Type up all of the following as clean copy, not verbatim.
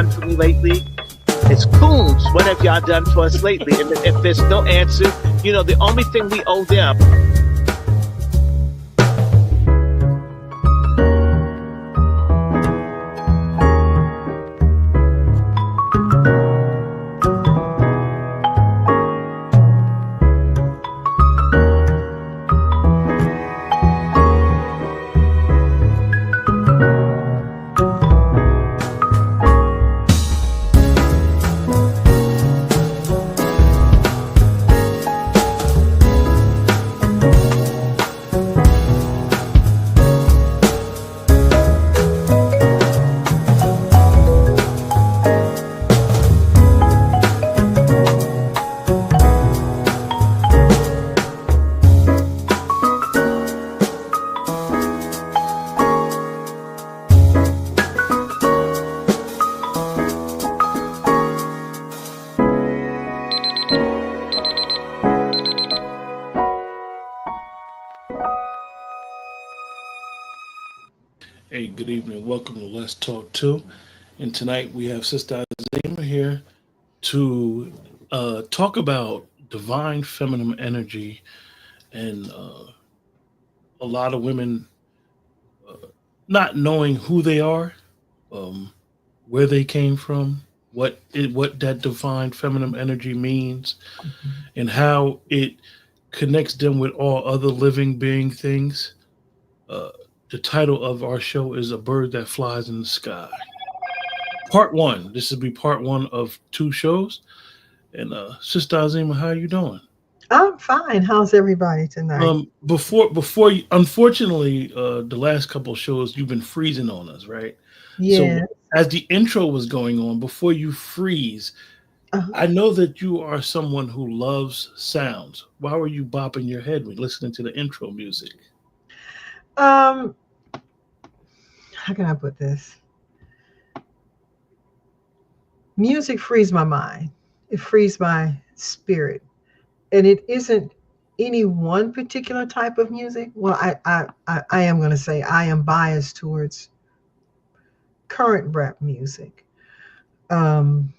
done for me lately? It's Coons. What have y'all done for us lately? And if there's no answer, the only thing we owe them. Hey, good evening. Welcome to Let's Talk 2. And tonight we have Sister Azima here to talk about divine feminine energy and a lot of women not knowing who they are, um, where they came from, what that divine feminine energy means, and how it connects them with all other living being things. Uh, the title of our show is A Bird That Flies in the Sky. Part one. This will be part one of two shows. And Sister Azima, how you doing? I'm fine. How's everybody tonight? Unfortunately, the last couple of shows you've been freezing on us, right? So Yeah. as the intro was going on, before you freeze, Uh, I know that you are someone who loves sounds. Why were you bopping your head when listening to the intro music? um, how can I put this? Music frees my mind. It frees my spirit, and it isn't any one particular type of music. Well, I am going to say I am biased towards current rap music, um,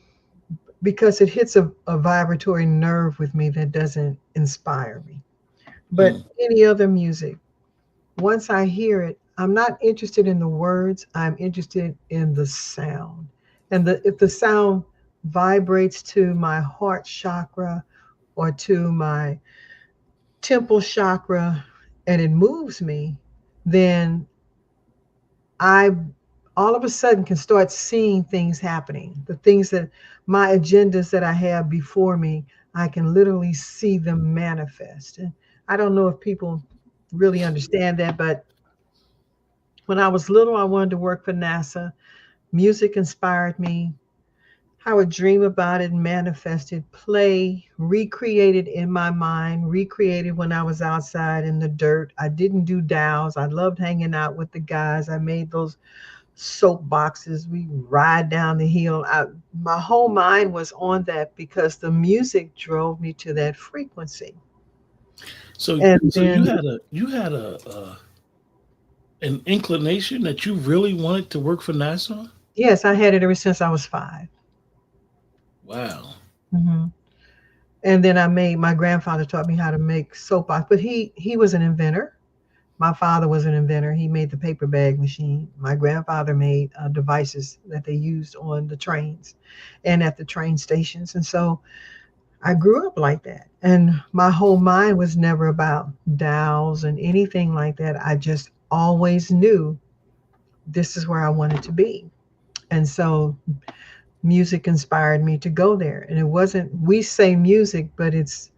because it hits a vibratory nerve with me that doesn't inspire me. But Mm. any other music, once I hear it, I'm not interested in the words. I'm interested in the sound. And if the sound vibrates to my heart chakra or to my temple chakra and it moves me, then I all of a sudden can start seeing things happening. The things that my agendas that I have before me, I can literally see them manifest. And I don't know if people really understand that, but when I was little, I wanted to work for NASA. Music inspired me. I would dream about it, manifest it, play, recreate it in my mind, recreate it when I was outside in the dirt. I didn't do dowels. I loved hanging out with the guys. I made those soap boxes. We ride down the hill. My whole mind was on that because the music drove me to that frequency. So And so then, you had an inclination that you really wanted to work for NASA? yes, I had it ever since I was 5. Wow. Mhm. And then my grandfather taught me how to make soap box, but he was an inventor. My father was an inventor. He made the paper bag machine. My grandfather made devices that they used on the trains and at the train stations. And so I grew up like that. And my whole mind was never about dowels and anything like that. I just always knew this is where I wanted to be. And so music inspired me to go there. And it wasn't, we say music, but it's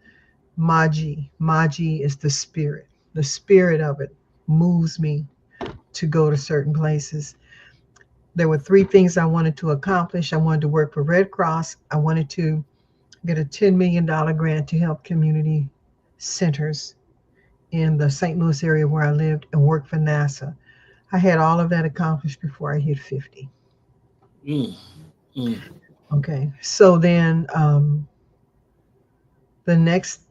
Maji. Maji is the spirit. The spirit of it moves me to go to certain places. There were 3 things I wanted to accomplish. I wanted to work for Red Cross. I wanted to get a $10 million grant to help community centers in the St. Louis area where I lived and work for NASA. I had all of that accomplished before I hit 50. Mm, mm, Okay. So then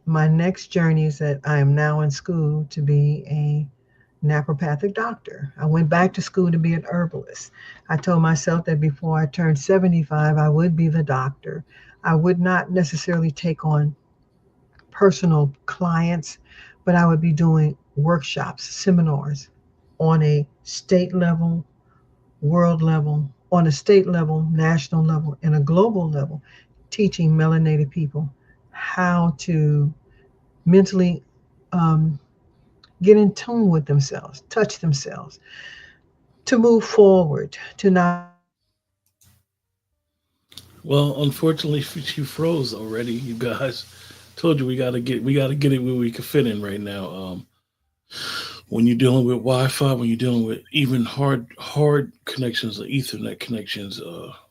my next journey is that I am now in school to be a naturopathic doctor. I went back to school to be an herbalist. I told myself that before I turned 75, I would be the doctor. I would not necessarily take on personal clients, but I would be doing workshops, seminars on a state level, world level, on a state level, national level, and a global level, teaching melanated people how to mentally um, get in tune with themselves, touch themselves, to move forward, to not Well, unfortunately, she froze already. You guys told you we gotta get it where we can fit in right now. When you're dealing with Wi-Fi, when you're dealing with even hard connections or Ethernet connections,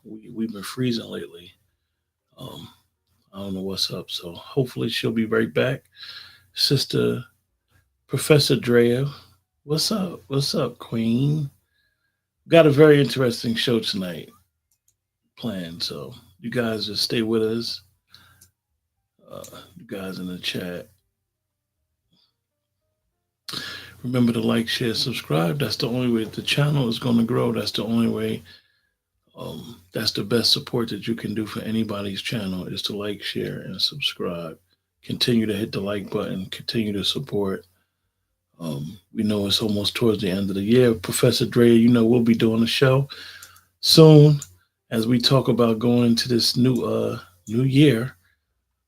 we've been freezing lately. Um, I don't know what's up. So hopefully she'll be right back. Sister Professor Drea, what's up? What's up, Queen? Got a very interesting show tonight planned, so you guys just stay with us. You guys in the chat, remember to like, share, subscribe. That's the only way the channel is going to grow. That's the only way. That's the best support that you can do for anybody's channel is to like, share, and subscribe. Continue to hit the like button. Continue to support. We know it's almost towards the end of the year. Professor Dre, you know we'll be doing a show soon as we talk about going into this new year.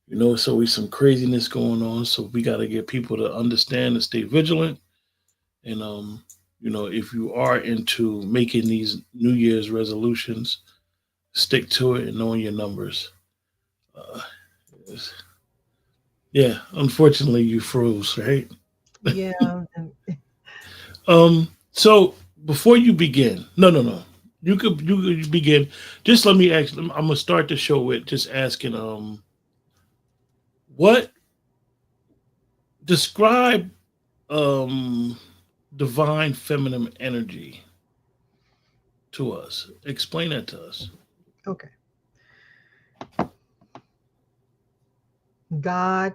You know, it's always some craziness going on, so we got to get people to understand and stay vigilant. And you know, if you are into making these New Year's resolutions, stick to it and knowing your numbers. Uh, yeah, unfortunately, you froze, right? yeah, and So before you begin, no. You could begin. Just let me ask. I'm gonna start the show with just asking. What describe um divine feminine energy to us? Explain that to us. okay. God,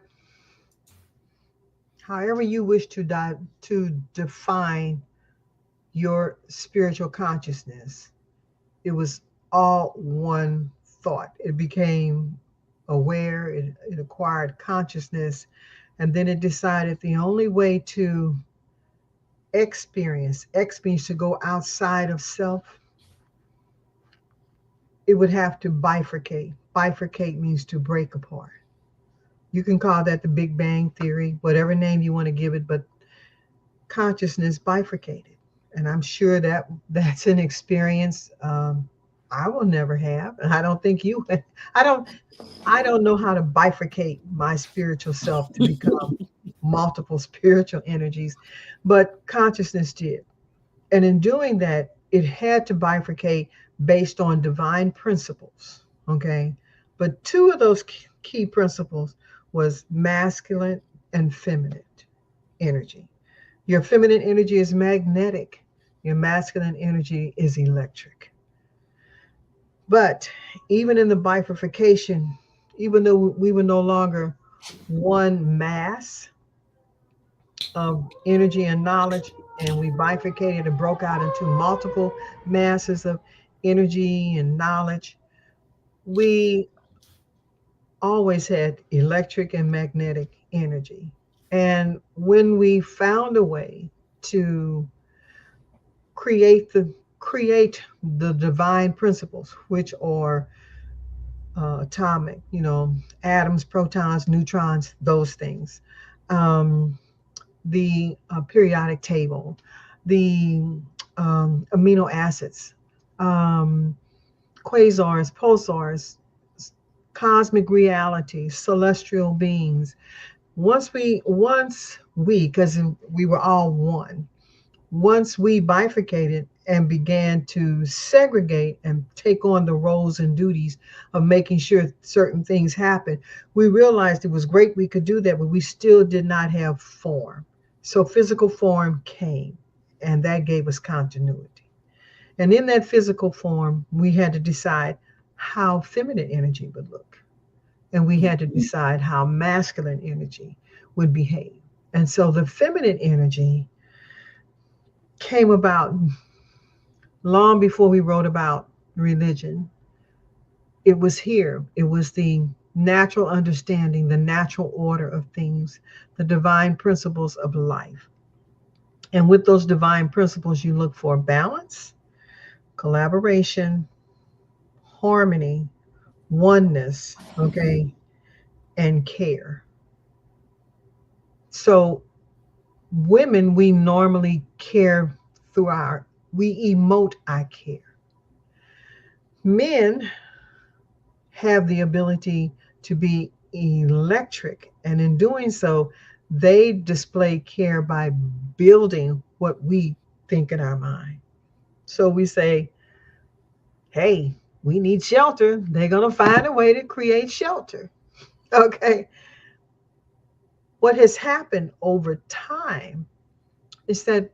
however you wish to define your spiritual consciousness, it was all one thought. It became aware, it acquired consciousness, and then it decided the only way to X means to go outside of self, it would have to bifurcate. Bifurcate means to break apart. You can call that the Big Bang Theory, whatever name you want to give it, but consciousness bifurcated. And I'm sure that that's an experience I will never have, and I don't think you. I don't. I don't know how to bifurcate my spiritual self to become multiple spiritual energies, but consciousness did. And in doing that, it had to bifurcate based on divine principles. Okay. But two of those key principles was masculine and feminine energy. Your feminine energy is magnetic. Your masculine energy is electric. But even in the bifurcation, even though we were no longer one mass of energy and knowledge, and we bifurcated and broke out into multiple masses of energy and knowledge, we always had electric and magnetic energy. And when we found a way to create the divine principles, which are atomic, atoms, protons, neutrons, those things. The periodic table, the amino acids, um, quasars, pulsars, cosmic reality, celestial beings. Once we, because we were all one, once we bifurcated and began to segregate and take on the roles and duties of making sure certain things happen, we realized it was great we could do that, but we still did not have form. So physical form came, and that gave us continuity. And in that physical form, we had to decide how feminine energy would look. And we had to decide how masculine energy would behave. And so the feminine energy came about long before we wrote about religion. It was here. It was the natural understanding, the natural order of things, the divine principles of life. And with those divine principles, you look for balance, collaboration, harmony, oneness, okay, and care. So, women, we normally care through we emote our care. Men have the ability to be electric, and in doing so, they display care by building what we think in our mind. So we say, hey, we need shelter. They're going to find a way to create shelter. Okay. What has happened over time is that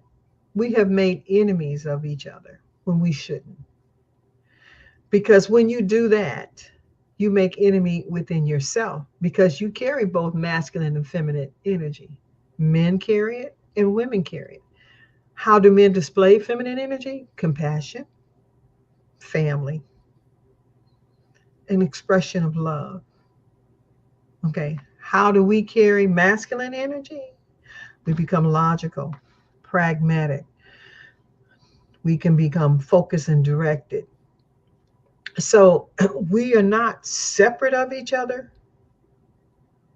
we have made enemies of each other when we shouldn't. Because when you do that, you make enemy within yourself because you carry both masculine and feminine energy. Men carry it and women carry it. How do men display feminine energy? Compassion, family, an expression of love. Okay. How do we carry masculine energy? We become logical, pragmatic. We can become focused and directed. So we are not separate of each other.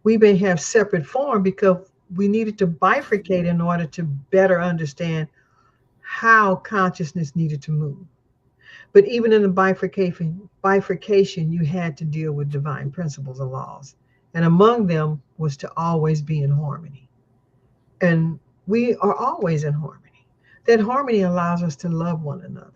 We may have separate form because we needed to bifurcate in order to better understand how consciousness needed to move. But even in the bifurcation, you had to deal with divine principles and laws. And among them was to always be in harmony. And we are always in harmony. That harmony allows us to love one another.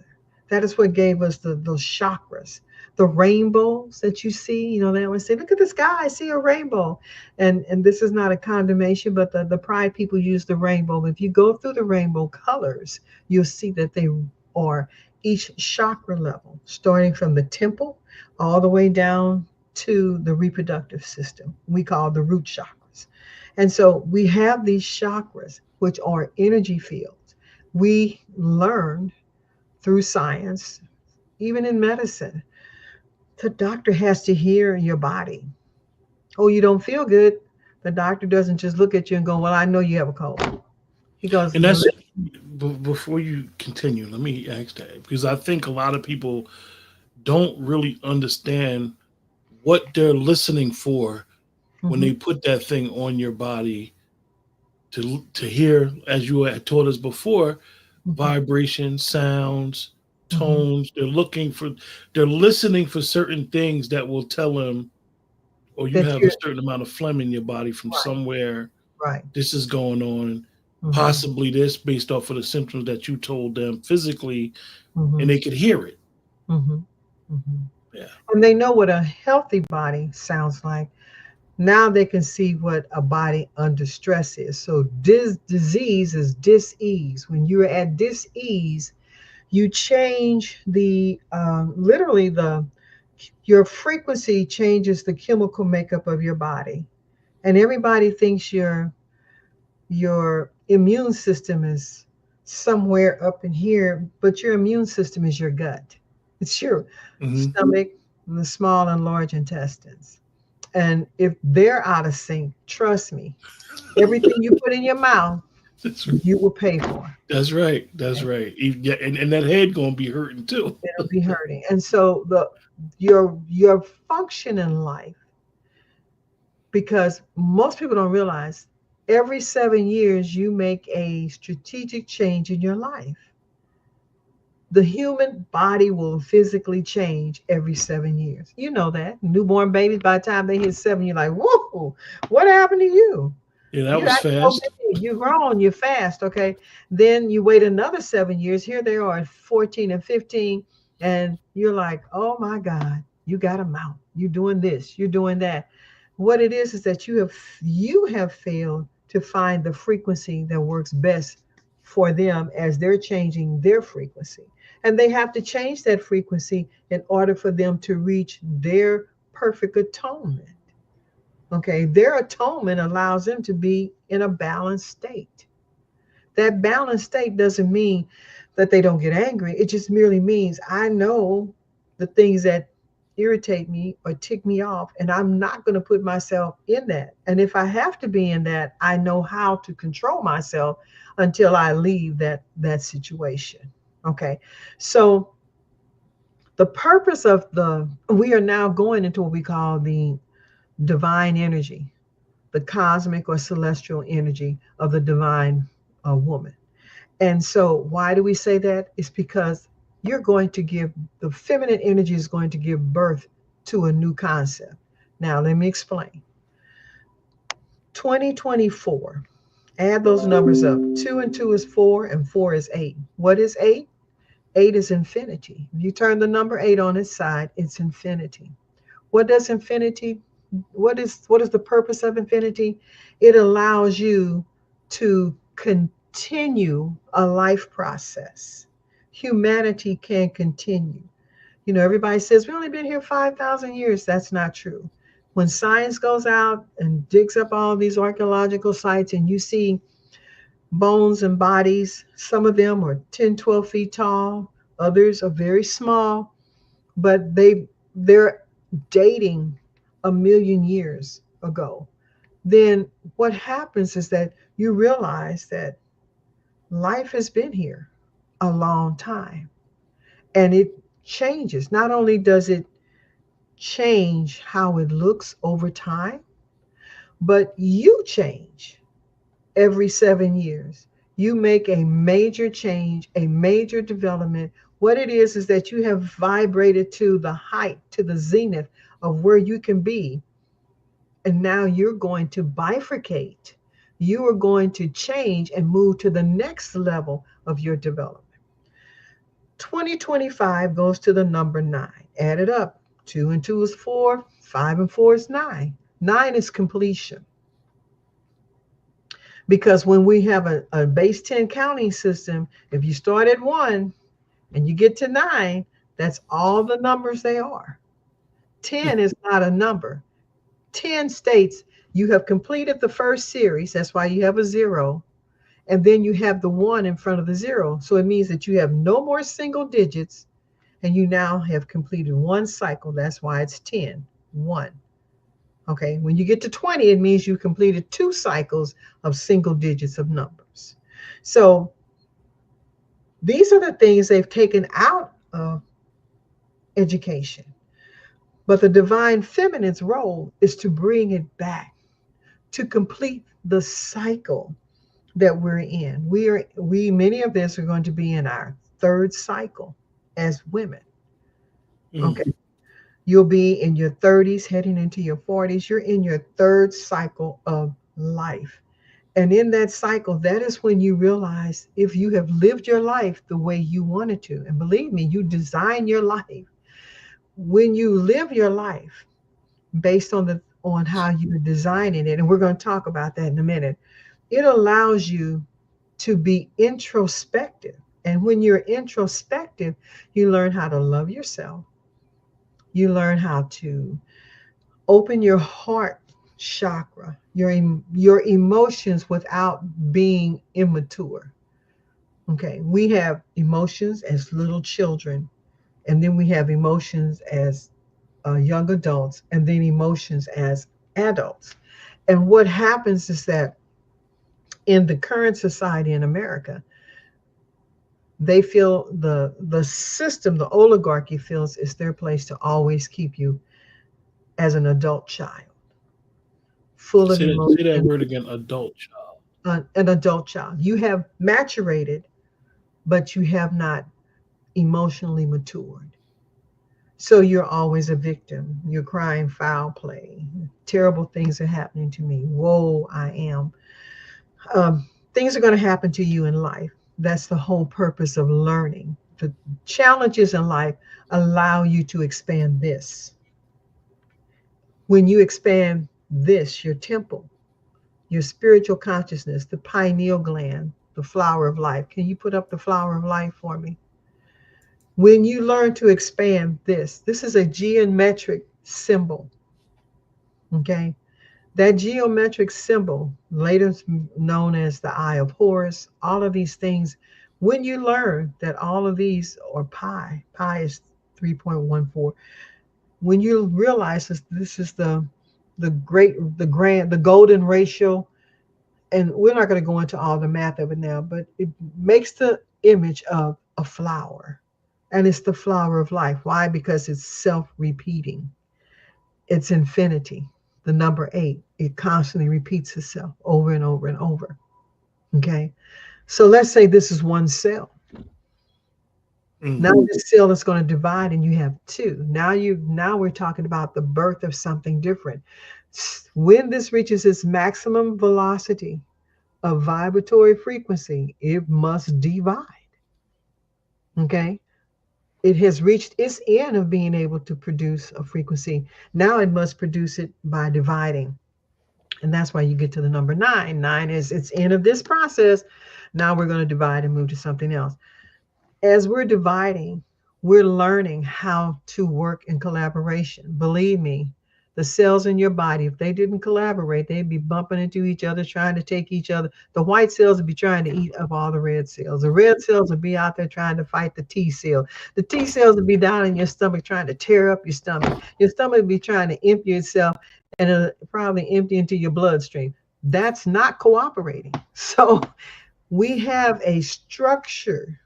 That is what gave us those chakras, the rainbows that you see. You know, they always say, look at the sky, I see a rainbow. And this is not a condemnation, but the pride people use the rainbow. If you go through the rainbow colors, you'll see that they are each chakra level, starting from the temple all the way down to the reproductive system. We call the root chakras. And so we have these chakras, which are energy fields. We learned through science, even in medicine, the doctor has to hear your body. Oh, you don't feel good. The doctor doesn't just look at you and go, well, I know you have a cold. He goes, And that's before you continue, let me ask that because I think a lot of people don't really understand what they're listening for when mm-hmm, they put that thing on your body to hear, as you had taught us before, mm-hmm, vibration, sounds, mm-hmm. tones. They're listening for certain things that will tell them, or you That have a you're certain amount of phlegm in your body from right, somewhere. right. This is going on, Mm-hmm, possibly this based off of the symptoms that you told them physically, mm-hmm, and they could hear it. mm-hmm, mm-hmm. Yeah. And they know what a healthy body sounds like. Now they can see what a body under stress is. So disease is dis-ease. When you're at dis-ease, you change the literally the your frequency changes the chemical makeup of your body, and everybody thinks your immune system is somewhere up in here, but your immune system is your gut. It's your Hmm. stomach, the small and large intestines. And if they're out of sync, trust me, everything you put in your mouth, That's, you will pay for. that's right. That's Okay? right. Yeah, and that head gonna be hurting too. It'll be hurting. And so your function in life, because most people don't realize every 7 years you make a strategic change in your life. The human body will physically change every 7 years. You know that. Newborn babies, by the time they hit 7, you're like, whoa, what happened to you? Yeah, that You're was not so fast. big. You're grown. You're fast. Okay. Then you wait another 7 years. Here they are at 14 and 15. And you're like, oh my God, you got a mouth. You're doing this. You're doing that. What it is that you have failed to find the frequency that works best for them as they're changing their frequency. And they have to change that frequency in order for them to reach their perfect atonement. Okay, their atonement allows them to be in a balanced state That balanced state doesn't mean that they don't get angry. It just merely means I know the things that irritate me or tick me off, and I'm not going to put myself in that. And if I have to be in that, I know how to control myself until I leave that situation. Okay. So the purpose of we are now going into what we call the divine energy, the cosmic or celestial energy of the divine woman. And so why do we say that? It's because the feminine energy is going to give birth to a new concept. Now, let me explain. 2024, add those numbers up. 2 and 2 is 4, and 4 is 8. What is 8? 8 is infinity. If you turn the number 8 on its side, it's infinity. What does infinity, what is the purpose of infinity? It allows you to continue a life process. Humanity can continue. Everybody says we only been here 5,000 years. That's not true. When science goes out and digs up all these archaeological sites and you see bones and bodies, some of them are 10, 12 feet tall, others are very small, but they're dating a million years ago. Then what happens is that you realize that life has been here a long time, and it changes. Not only does it change how it looks over time, but you change every 7 years. You make a major change, a major development. What it is that you have vibrated to the height, to the zenith of where you can be. And now you're going to bifurcate. You are going to change and move to the next level of your development. 2025 goes to the number 9. Add it up. 2 and 2 is 4. 5 and 4 is 9. 9 is completion. Because when we have a base 10 counting system, if you start at 1 and you get to 9, that's all the numbers they are. 10 is not a number. 10 states you have completed the first series. That's why you have a 0. And then you have the 1 in front of the 0. So it means that you have no more single digits, and you now have completed one cycle. That's why it's 10, 1. Okay, when you get to 20, it means you completed 2 cycles of single digits of numbers. So these are the things they've taken out of education. But the divine feminine's role is to bring it back, to complete the cycle that we're in. Many of us are going to be in our 3rd cycle as women. Okay. You'll be in your 30s, heading into your 40s. You're in your 3rd cycle of life. And in that cycle, that is when you realize if you have lived your life the way you wanted to, and believe me, you design your life. When you live your life based on how you're designing it, and we're going to talk about that in a minute, it allows you to be introspective. And when you're introspective, you learn how to love yourself. You learn how to open your heart chakra, your emotions without being immature. Okay, we have emotions as little children, and then we have emotions as young adults, and then emotions as adults. And what happens is that in the current society in America, they feel the system, the oligarchy feels it's their place to always keep you as an adult child, full of emotion. Say that word again, adult child. An adult child. You have maturated, but you have not emotionally matured. So you're always a victim. You're crying foul play. Terrible things are happening to me. Woe, I am. Things are going to happen to you in life. That's the whole purpose of learning. The challenges in life allow you to expand this. When you expand this, your temple, your spiritual consciousness, the pineal gland, the flower of life. Can you put up the flower of life for me? When you learn to expand this is a geometric symbol. Okay. That geometric symbol, later known as the Eye of Horus, all of these things, when you learn that all of these are pi is 3.14, when you realize this is the golden ratio, and we're not going to go into all the math of it now, but it makes the image of a flower. And it's the flower of life. Why? Because it's self-repeating. It's infinity. The number eight, it constantly repeats itself over and over and over. Okay. So let's say this is one cell. Now Mm. this cell is going to divide and you have two. Now we're talking about the birth of something different. When this reaches its maximum velocity of vibratory frequency, it must divide. Okay. It has reached its end of being able to produce a frequency. Now it must produce it by dividing. And that's why you get to the number nine. Nine is its end of this process. Now we're going to divide and move to something else. As we're dividing, we're learning how to work in collaboration. Believe me, the cells in your body, if they didn't collaborate, they'd be bumping into each other, trying to take each other. The white cells would be trying to eat up all the red cells. The red cells would be out there trying to fight the T cell. The T cells would be down in your stomach trying to tear up your stomach. Your stomach would be trying to empty itself and it'll probably empty into your bloodstream. That's not cooperating. So we have a structure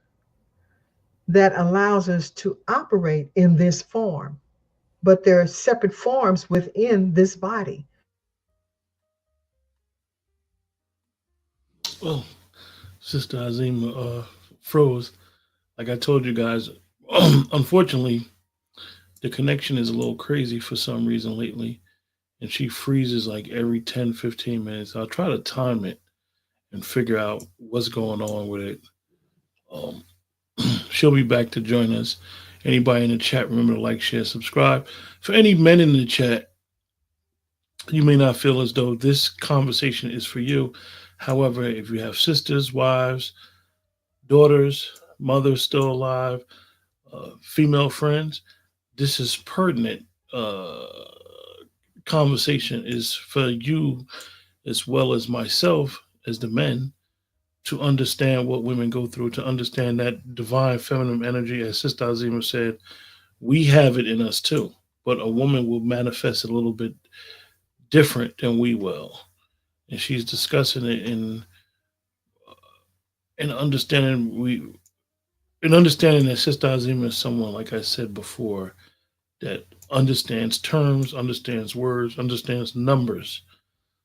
that allows us to operate in this form, but there are separate forms within this body. Well, Sister Azima froze. Like I told you guys, unfortunately, the connection is a little crazy for some reason lately, and she freezes like every 10, 15 minutes. I'll try to time it and figure out what's going on with it. Um, she'll be back to join us. Anybody in the chat, remember to like, share, subscribe. For any men in the chat, you may not feel as though this conversation is for you. However, if you have sisters, wives, daughters, mothers still alive, female friends, this is pertinent. Conversation is for you as well as myself as the men to understand what women go through, to understand that divine feminine energy, as Sister Azima said, we have it in us too. But a woman will manifest a little bit different than we will. And she's discussing it in understanding that Sister Azima is someone, like I said before, that understands terms, understands words, understands numbers.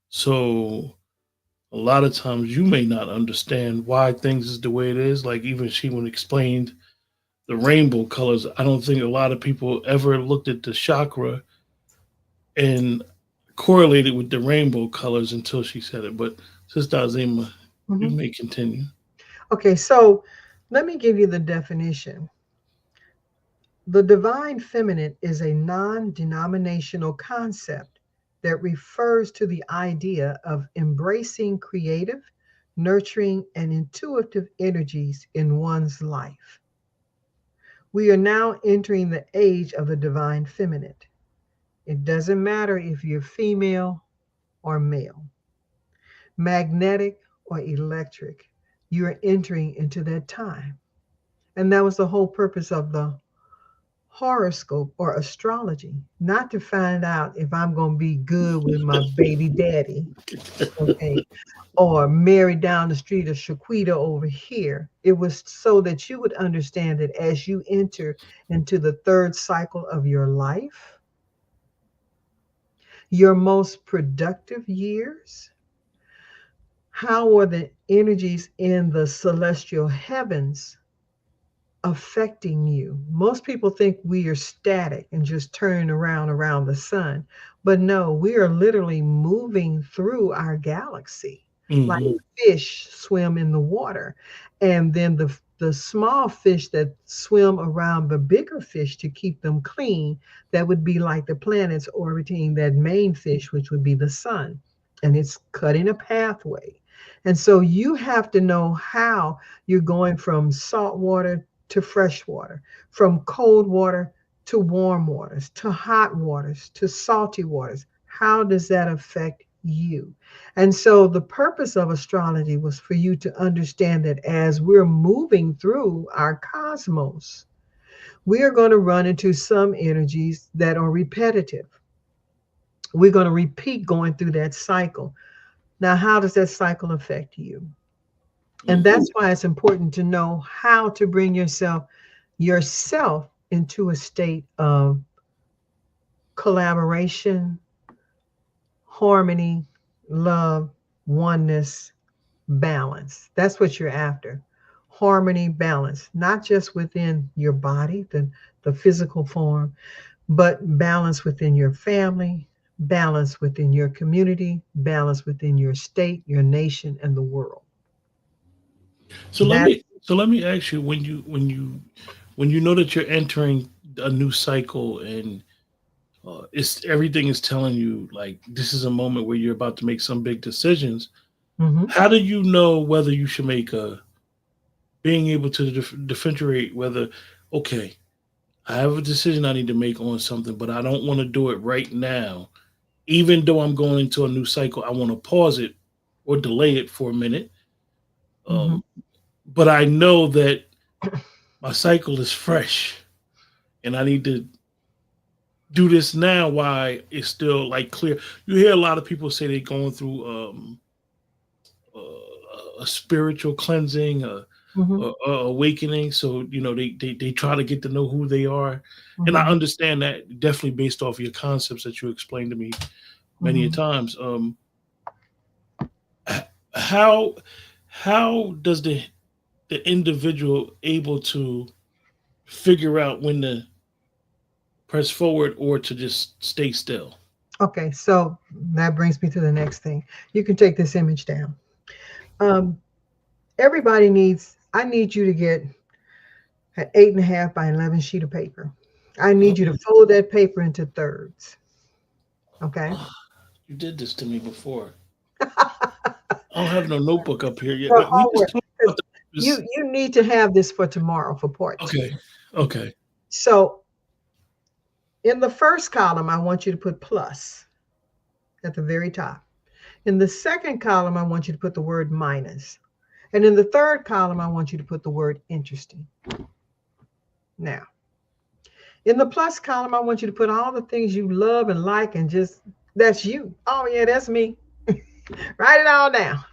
So a lot of times you may not understand why things is the way it is. Like even she when explained the rainbow colors, I don't think a lot of people ever looked at the chakra and correlated with the rainbow colors until she said it. But Sister Azima, you Mhm. may continue. Okay, so let me give you the definition. The divine feminine is a non denominational concept that refers to the idea of embracing creative, nurturing, and intuitive energies in one's life. We are now entering the age of the divine feminine. It doesn't matter if you're female or male, magnetic or electric, you're entering into that time. And that was the whole purpose of the horoscope or astrology, not to find out if I'm going to be good with my baby daddy, okay, or married down the street of Shaquita over here. It was so that you would understand that as you enter into the third cycle of your life, your most productive years, how are the energies in the celestial heavens affecting you? Most people think we are static and just turning around the sun. But no, we are literally moving through our galaxy like Hmm. fish swim in the water. And then the small fish that swim around the bigger fish to keep them clean, that would be like the planets orbiting that main fish, which would be the sun. And it's cutting a pathway. And so you have to know how you're going from salt water to fresh water, from cold water to warm waters, to hot waters, to salty waters. How does that affect you. And so the purpose of astrology was for you to understand that as we're moving through our cosmos, we are going to run into some energies that are repetitive. We're going to repeat going through that cycle. Now, how does that cycle affect you? And Mm. that's why it's important to know how to bring yourself into a state of collaboration, harmony, love, oneness, balance. That's what you're after. Harmony, balance, not just within your body, the physical form, but balance within your family, balance within your community, balance within your state, your nation, and the world. So let That me so let me ask you, when you know that you're entering a new cycle, and it's everything is telling you like this is a moment where you're about to make some big decisions. mhm, How do you know whether you should make a being able to differentiate whether, okay, I have a decision I need to make on something, but I don't want to do it right now. Even though I'm going into a new cycle, I want to pause it or delay it for a minute. mhm. Um, but I know that my cycle is fresh, and I need to do this now while it's still like clear. You hear a lot of people say they're going through a spiritual cleansing, Mhm, a awakening. So they try to get to know who they are, and I mhm, understand that definitely based off your concepts that you explained to me many a mhm. times. How how does the individual able to figure out when to press forward or to just stay still? Okay, so that brings me to the next thing. You can take this image down. Um, I need you to get an 8.5 by 11 sheet of paper. I need you Okay. to fold that paper into thirds. Okay. Ah, you did this to me before. I don't have no notebook up here yet, For but we just homework, talked 'cause about you this. you need to have this for tomorrow for part two. Okay. Okay. So in the first column, I want you to put plus at the very top. In the second column, I want you to put the word minus. And in the third column, I want you to put the word interesting. Now, in the plus column, I want you to put all the things you love and like and just that's you. Oh, yeah, that's me. Write it all down.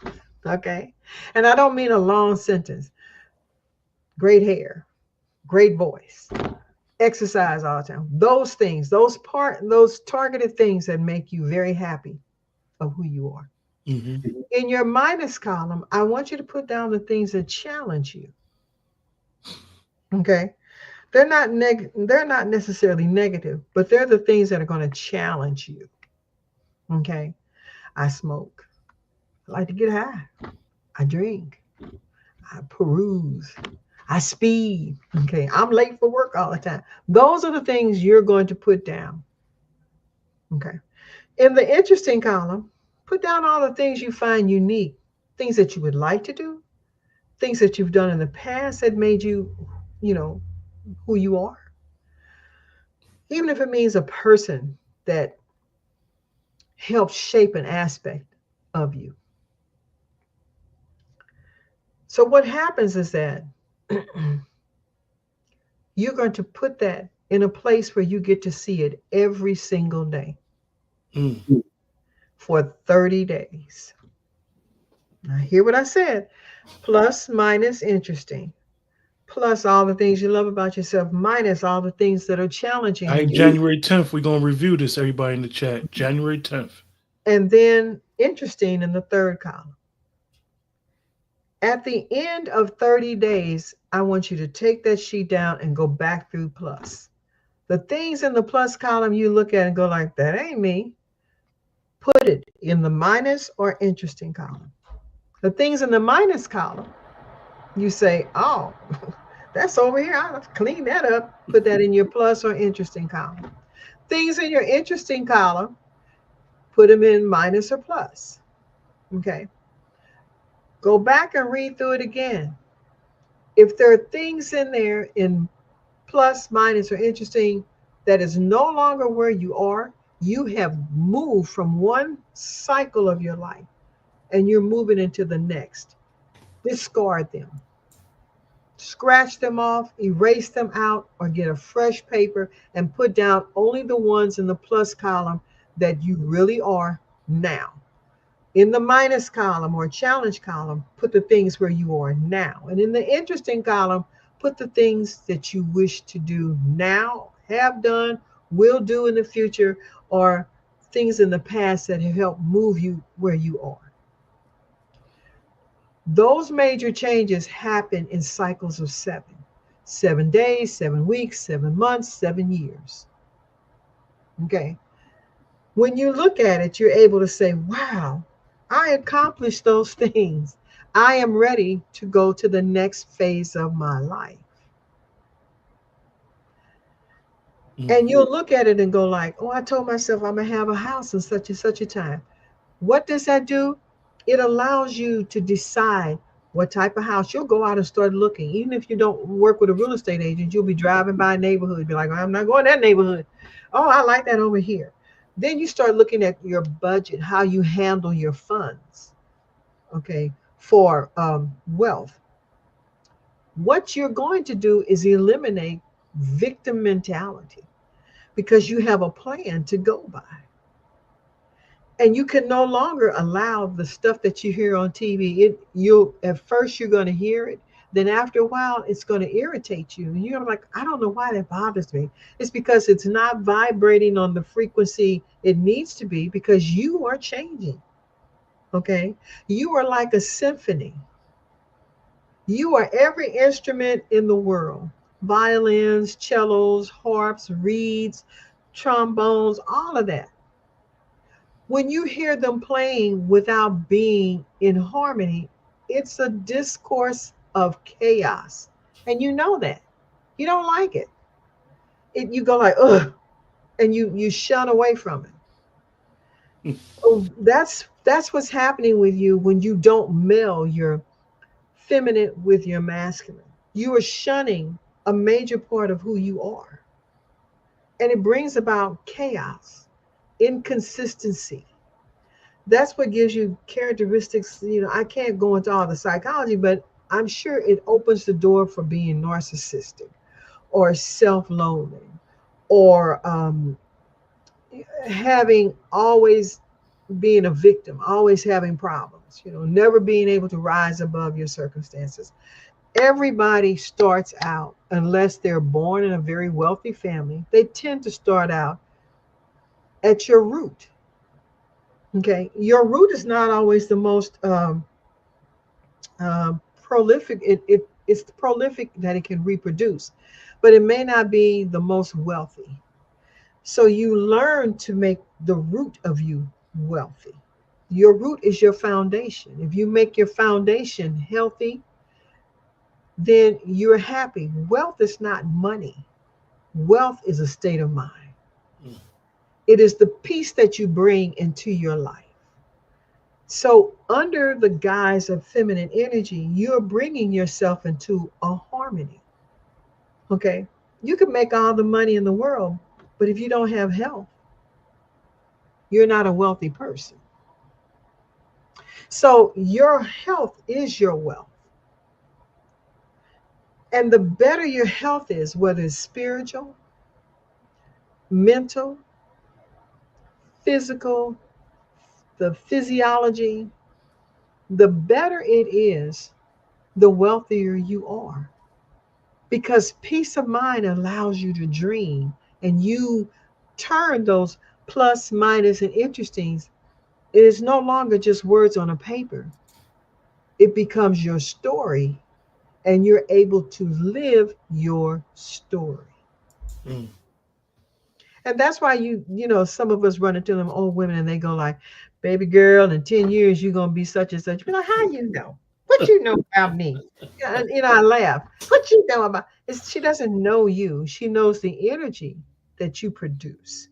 Okay. And I don't mean a long sentence. Great hair, great voice, exercise all the time. Those things, those targeted things that make you very happy of who you are. Hmm. In your minus column, I want you to put down the things that challenge you. Okay. They're not necessarily negative, but they're the things that are going to challenge you. Okay. I smoke. I like to get high. I drink. I peruse. I speed. Okay. I'm late for work all the time. Those are the things you're going to put down. Okay. In the interesting column, put down all the things you find unique, things that you would like to do, things that you've done in the past that made you, you know, who you are. Even if it means a person that helps shape an aspect of you. So what happens is that you're going to put that in a place where you get to see it every single day Mm. for 30 days. Now, hear what I said: plus, minus, interesting, plus all the things you love about yourself, minus all the things that are All challenging right, you. January 10th, we're gonna review this, everybody in the chat. January 10th. And then interesting in the third column. At the end of 30 days, I want you to take that sheet down and go back through plus. The things in the plus column you look at and go like, that ain't me. Put it in the minus or interesting column. The things in the minus column, you say, oh, that's over here. I'll clean that up. Put that in your plus or interesting column. Things in your interesting column, put them in minus or plus. Okay. Go back and read through it again. If there are things in there in plus, minus, or interesting that is no longer where you are, You have moved from one cycle of your life and you're moving into the next. Discard them, scratch them off, erase them out, or get a fresh paper and put down only the ones in the plus column that you really are now. In the minus column or challenge column, put the things where you are now. And in the interesting column, put the things that you wish to do now, have done, will do in the future, or things in the past that have helped move you where you are. Those major changes happen in cycles of 7 days, 7 weeks, 7 months, 7 years. Okay. When you look at it, you're able to say, wow, I accomplished those things. I am ready to go to the next phase of my life. And you'll look at it and go like, oh, I told myself I'm going to have a house in such and such a time. What does that do? It allows you to decide what type of house. You'll go out and start looking. Even if you don't work with a real estate agent, you'll be driving by a neighborhood, be like, I'm not going to that neighborhood. Oh, I like that over here. Then you start looking at your budget, how you handle your funds, okay, for wealth. What you're going to do is eliminate victim mentality because you have a plan to go by. And you can no longer allow the stuff that you hear on TV. You'll at first you're going to hear it, then after a while it's going to irritate you, and you're like, I don't know why that bothers me. It's because it's not vibrating on the frequency it needs to be because you are changing. Okay, you are like a symphony. You are every instrument in the world: violins, cellos, harps, reeds, trombones, all of that. When you hear them playing without being in harmony, it's a discourse of chaos. And you know that. You don't like it. You go like, ugh, and you shun away from it. So that's what's happening with you when you don't meld your feminine with your masculine. You are shunning a major part of who you are. And it brings about chaos, inconsistency. That's what gives you characteristics. I can't go into all the psychology, but I'm sure it opens the door for being narcissistic or self-loathing or having always being a victim, always having problems, never being able to rise above your circumstances. Everybody starts out, unless they're born in a very wealthy family, they tend to start out at your root. Okay, your root is not always the most prolific. It's prolific that it can reproduce, but it may not be the most wealthy. So you learn to make the root of you wealthy. Your root is your foundation. If you make your foundation healthy, then you're happy. Wealth is not money. Wealth is a state of mind. It is the peace that you bring into your life. So under the guise of feminine energy, you're bringing yourself into a harmony. Okay. You can make all the money in the world, but if you don't have health, you're not a wealthy person. So your health is your wealth. And the better your health is, whether it's spiritual, mental, physical, the physiology, the better it is, the wealthier you are. Because peace of mind allows you to dream, and you turn those plus, minus, and interestings. It is no longer just words on a paper. It becomes your story, and you're able to live your story. Mm. And that's why some of us run into them old women and they go like, baby girl, in 10 years, you're going to be such and such. Be like, how you know? What you know about me? Yeah, and I laugh. What you know about? She doesn't know you. She knows the energy that you produce.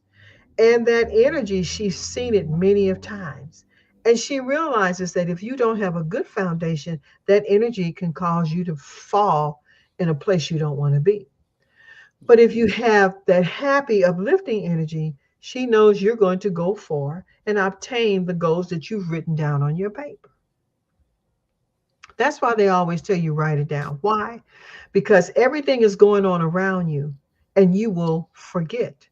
And that energy, she's seen it many of times. And she realizes that if you don't have a good foundation, that energy can cause you to fall in a place you don't want to be. But if you have that happy, uplifting energy, She knows you're going to go for and obtain the goals that you've written down on your paper. That's why they always tell you write it down. Why? Because everything is going on around you and you will forget.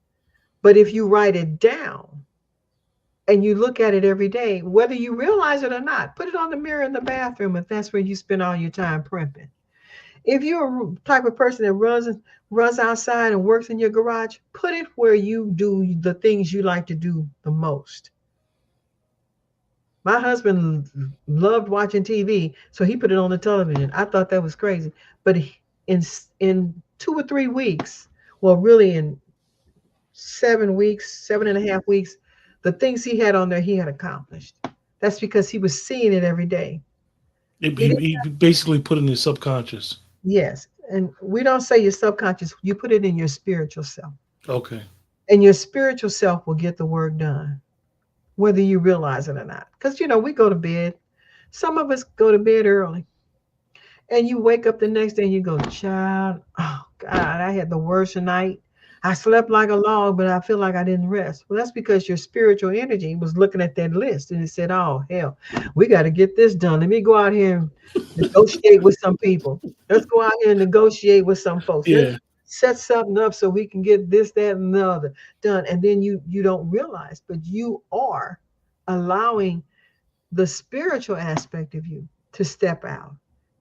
But if you write it down and you look at it every day, whether you realize it or not, put it on the mirror in the bathroom if that's where you spend all your time primping. If you're a type of person that runs outside and works in your garage, put it where you do the things you like to do the most. My husband loved watching TV, so he put it on the television. I thought that was crazy, but in in 2 or 3 weeks, well, really in 7 weeks, 7.5 weeks, the things he had on there he had accomplished. That's because he was seeing it every day. He didn't. He basically put in his subconscious. Yes, and we don't say your subconscious. You put it in your spiritual self, Okay. and your spiritual self will get the work done, whether you realize it or not. Because we go to bed. Some of us go to bed early, and you wake up the next day and you go, child, oh God, I had the worst night. I slept like a log, but I feel like I didn't rest. Well, that's because your spiritual energy was looking at that list and it said, oh, hell, we got to get this done. Let me go out here and negotiate with some people. Let's go out here and negotiate with some folks. Let's Yeah. set something up so we can get this, that, and the other done. And then you don't realize, but you are allowing the spiritual aspect of you to step out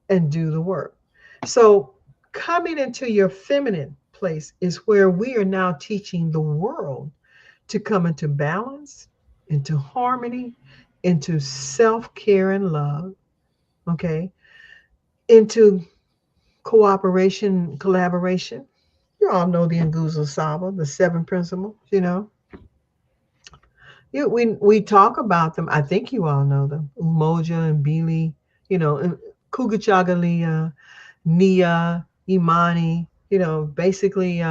and do the work. So coming into your feminine place is where we are now teaching the world to come into balance, into harmony, into self-care and love, okay, into cooperation, collaboration. You all know the Nguzo Saba, the seven principles. We talk about them. I think you all know them. Umoja and Bili, Kugachagalia, Nia, Imani, basically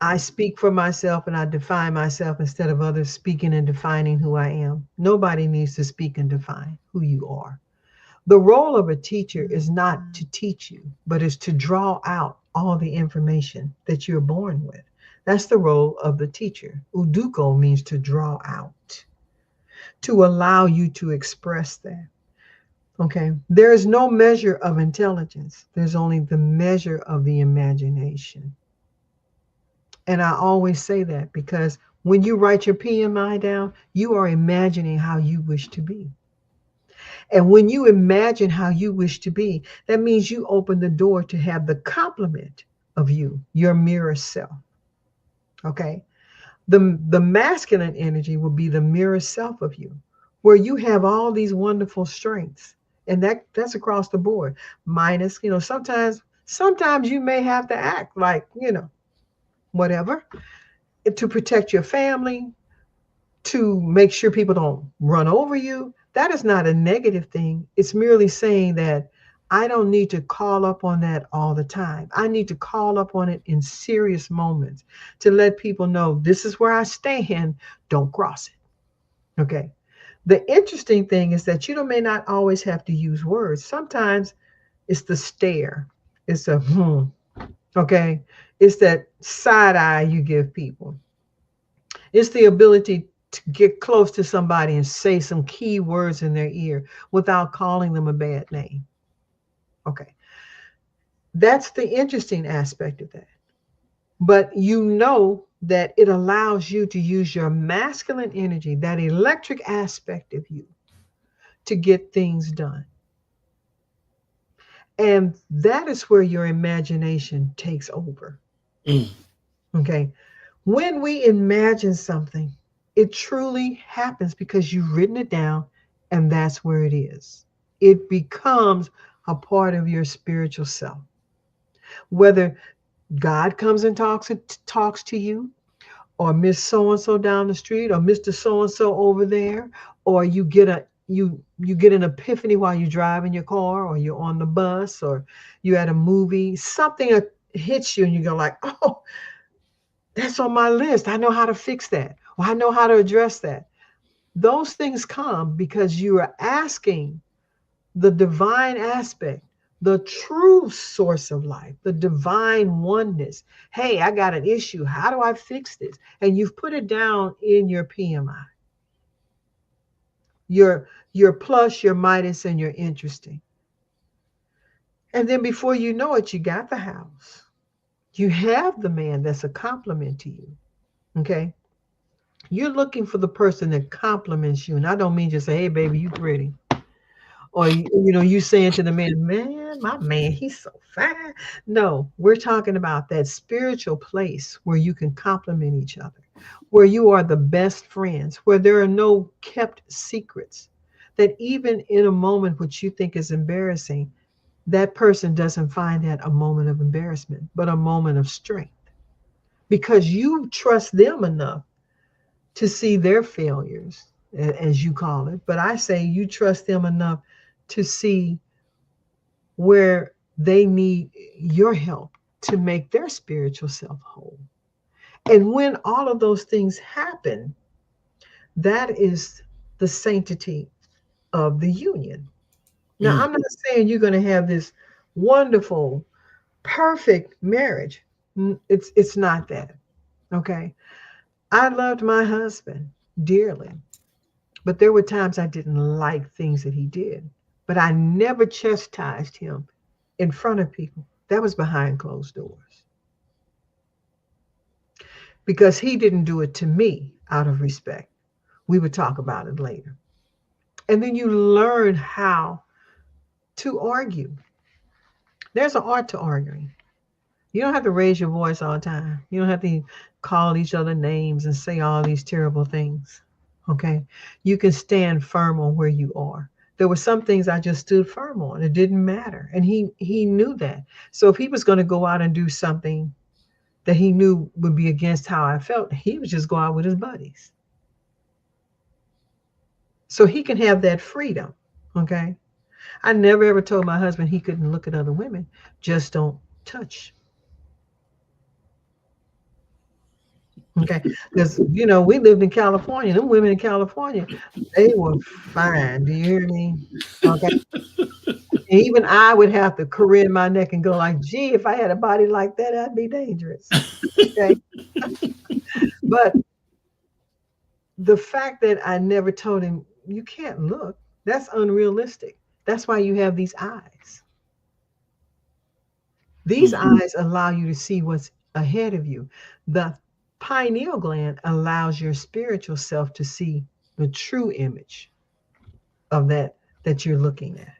I speak for myself and I define myself instead of others speaking and defining who I am. Nobody needs to speak and define who you are. The role of a teacher is not to teach you, but is to draw out all the information that you're born with. That's the role of the teacher. Uduko means to draw out, to allow you to express that. Okay. There is no measure of intelligence. There's only the measure of the imagination. And I always say that because when you write your PMI down, you are imagining how you wish to be. And when you imagine how you wish to be, that means you open the door to have the complement of you, your mirror self. Okay. The masculine energy will be the mirror self of you, where you have all these wonderful strengths. And that's across the board. Minus, sometimes you may have to act like, whatever, to protect your family, to make sure people don't run over you. That is not a negative thing. It's merely saying that I don't need to call up on that all the time. I need to call up on it in serious moments to let people know this is where I stand. Don't cross it. Okay. The interesting thing is that you may not always have to use words. Sometimes it's the stare. It's a okay. It's that side eye you give people. It's the ability to get close to somebody and say some key words in their ear without calling them a bad name. Okay. That's the interesting aspect of that. But that it allows you to use your masculine energy, that electric aspect of you, to get things done. And that is where your imagination takes over. Mm. Okay. When we imagine something, it truly happens because you've written it down and that's where it is. It becomes a part of your spiritual self. Whether God comes and talks to you, or Miss So-and-so down the street, or Mr. So-and-so over there, or you get an epiphany while you're driving your car, or you're on the bus, or you're at a movie, something hits you and you go like, oh, that's on my list. I know how to fix that. Or I know how to address that. Those things come because you are asking the divine aspect, the true source of life, the divine oneness. Hey, I got an issue. How do I fix this? And you've put it down in your PMI. Your plus, your minus, and your interesting. And then before you know it, you got the house. You have the man that's a compliment to you. Okay. You're looking for the person that compliments you. And I don't mean just say, hey, baby, you pretty. Or, you saying to the man, my man, he's so fine. No, we're talking about that spiritual place where you can compliment each other, where you are the best friends, where there are no kept secrets, that even in a moment which you think is embarrassing, that person doesn't find that a moment of embarrassment, but a moment of strength, because you trust them enough to see their failures, as you call it. But I say you trust them enough to see where they need your help to make their spiritual self whole. And when all of those things happen, that is the sanctity of the union. Now, I'm not saying you're going to have this wonderful, perfect marriage. It's not that. Okay. I loved my husband dearly, but there were times I didn't like things that he did. But I never chastised him in front of people. That was behind closed doors. Because he didn't do it to me out of respect. We would talk about it later. And then you learn how to argue. There's an art to arguing. You don't have to raise your voice all the time. You don't have to call each other names and say all these terrible things. Okay? You can stand firm on where you are. There were some things I just stood firm on. It didn't matter. And he knew that. So if he was going to go out and do something that he knew would be against how I felt, he would just go out with his buddies. So he can have that freedom. Okay? I never ever told my husband he couldn't look at other women. Just don't touch. Okay, because we lived in California. Them women in California, they were fine. Do you hear me? Okay. And even I would have to career my neck and go like, gee, if I had a body like that, I'd be dangerous. Okay. But the fact that I never told him, you can't look, that's unrealistic. That's why you have these eyes. These eyes allow you to see what's ahead of you. The pineal gland allows your spiritual self to see the true image of that you're looking at,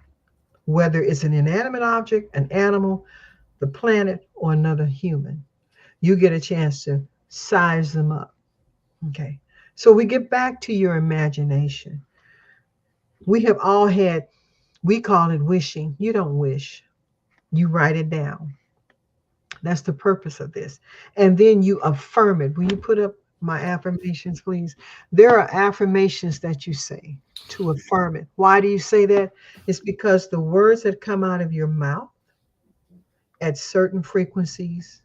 whether it's an inanimate object, an animal, the planet, or another human. You get a chance to size them up. Okay. So we get back to your imagination. We have all had, we call it wishing. You don't wish. You write it down. That's the purpose of this. And then you affirm it. Will you put up my affirmations, please? There are affirmations that you say to affirm it. Why do you say that? It's because the words that come out of your mouth at certain frequencies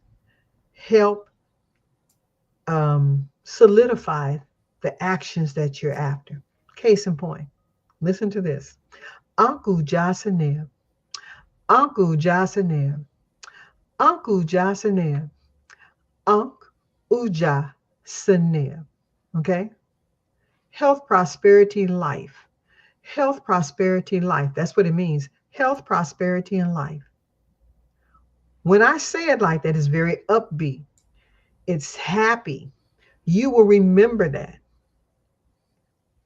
help solidify the actions that you're after. Case in point, listen to this. Uncle Jasaneb, Uncle Jasaneb, Uncle Jasaneb, Unc Uja Saneb. Okay? Health, prosperity, life. Health, prosperity, life. That's what it means. Health, prosperity, and life. When I say it like that, it's very upbeat. It's happy. You will remember that.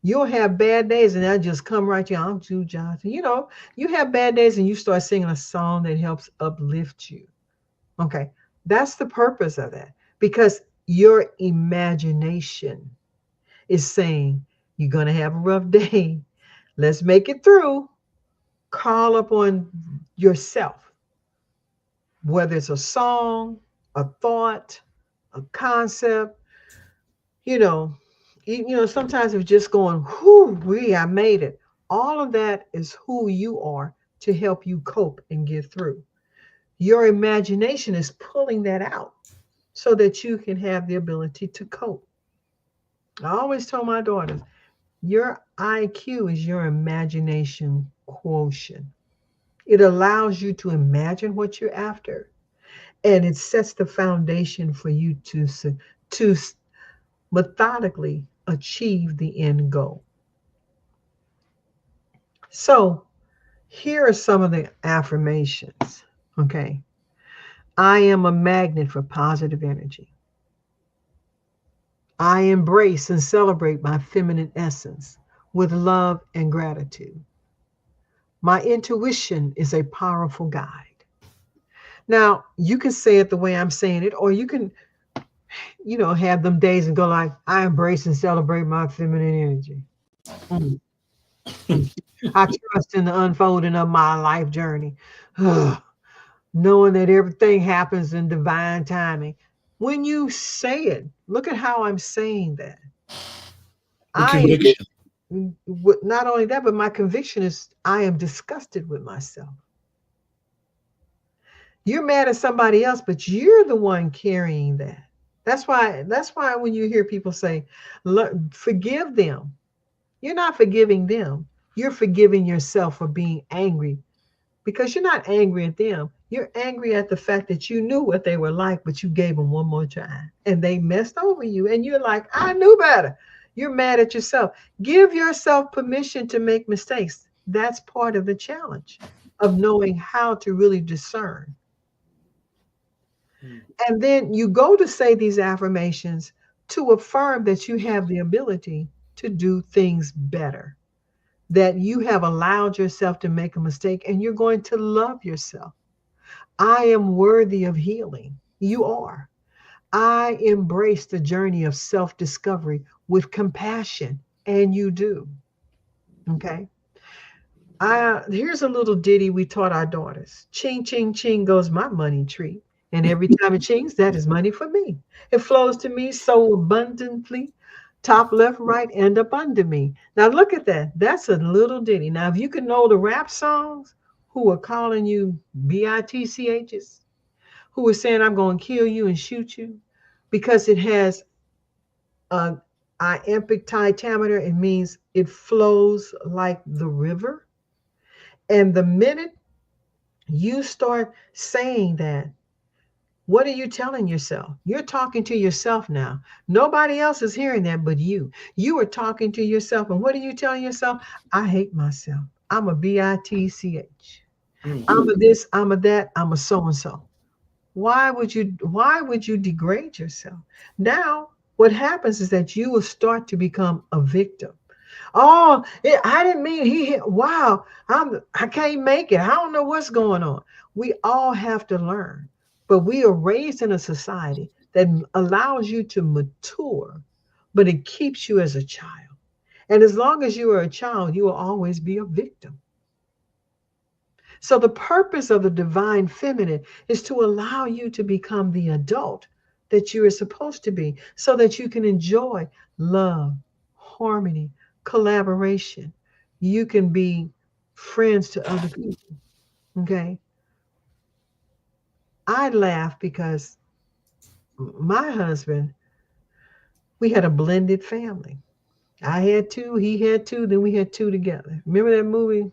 You'll have bad days and that'll just come right to you. I'm Jew Johnson. You have bad days and you start singing a song that helps uplift you. Okay. That's the purpose of that. Because your imagination is saying, you're going to have a rough day. Let's make it through. Call upon yourself. Whether it's a song, a thought, a concept, sometimes it's just going, whoo, I made it. All of that is who you are to help you cope and get through. Your imagination is pulling that out so that you can have the ability to cope. I always tell my daughters, your IQ is your imagination quotient. It allows you to imagine what you're after, and it sets the foundation for you to methodically achieve the end goal. So, here are some of the affirmations. Okay. I am a magnet for positive energy. I embrace and celebrate my feminine essence with love and gratitude. My intuition is a powerful guide. Now, you can say it the way I'm saying it, or you can, have them days and go like, I embrace and celebrate my feminine energy. Mm. I trust in the unfolding of my life journey, knowing that everything happens in divine timing. When you say it, look at how I'm saying that. With I conviction. not only that, but my conviction is I am disgusted with myself. You're mad at somebody else, but you're the one carrying that. That's why when you hear people say, forgive them, you're not forgiving them. You're forgiving yourself for being angry, because you're not angry at them. You're angry at the fact that you knew what they were like, but you gave them one more try and they messed over you. And you're like, I knew better. You're mad at yourself. Give yourself permission to make mistakes. That's part of the challenge of knowing how to really discern. Mm. And then you go to say these affirmations to affirm that you have the ability to do things better, that you have allowed yourself to make a mistake and you're going to love yourself. I am worthy of healing. You are. I embrace the journey of self discovery with compassion, and you do. Okay. Here's a little ditty we taught our daughters. Ching, ching, ching goes my money tree. And every time it chings, that is money for me. It flows to me so abundantly, top, left, right, and up under me. Now look at that. That's a little ditty. Now, if you can know the rap songs who are calling you bitchs, who are saying, I'm going to kill you and shoot you, because it has a iambic pentameter, it means it flows like the river. And the minute you start saying that, what are you telling yourself? You're talking to yourself now. Nobody else is hearing that but you. You are talking to yourself. And what are you telling yourself? I hate myself. I'm a bitch. I'm a this, I'm a that, I'm a so and so. Why would you degrade yourself? Now, what happens is that you will start to become a victim. Oh, I didn't mean he hit. Wow, I can't make it. I don't know what's going on. We all have to learn, but we are raised in a society that allows you to mature, but it keeps you as a child. And as long as you are a child, you will always be a victim. So the purpose of the divine feminine is to allow you to become the adult that you are supposed to be, so that you can enjoy love, harmony, collaboration. You can be friends to other people. Okay. I laugh because my husband, we had a blended family. I had two, he had two, then we had two together. Remember that movie?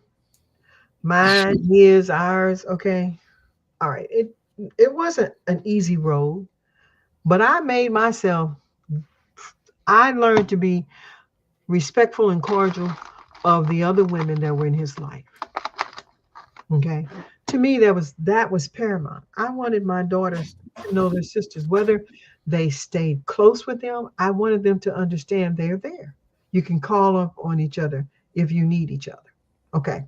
Mine, his, ours. Okay. All right. It wasn't an easy road, but I learned to be respectful and cordial of the other women that were in his life. Okay. To me, that was paramount. I wanted my daughters to know their sisters, whether they stayed close with them. I wanted them to understand they're there. You can call up on each other if you need each other. Okay.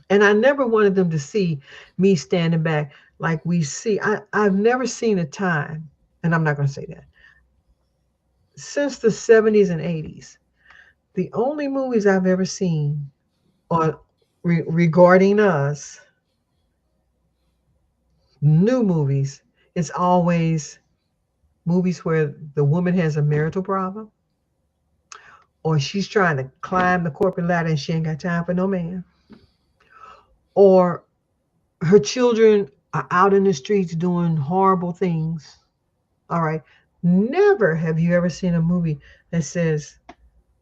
And I never wanted them to see me standing back like we see. I've never seen a time, and I'm not going to say that, since the 70s and 80s, the only movies I've ever seen on regarding us, new movies, it's always movies where the woman has a marital problem, or she's trying to climb the corporate ladder and she ain't got time for no man, or her children are out in the streets doing horrible things. All right. Never have you ever seen a movie that says,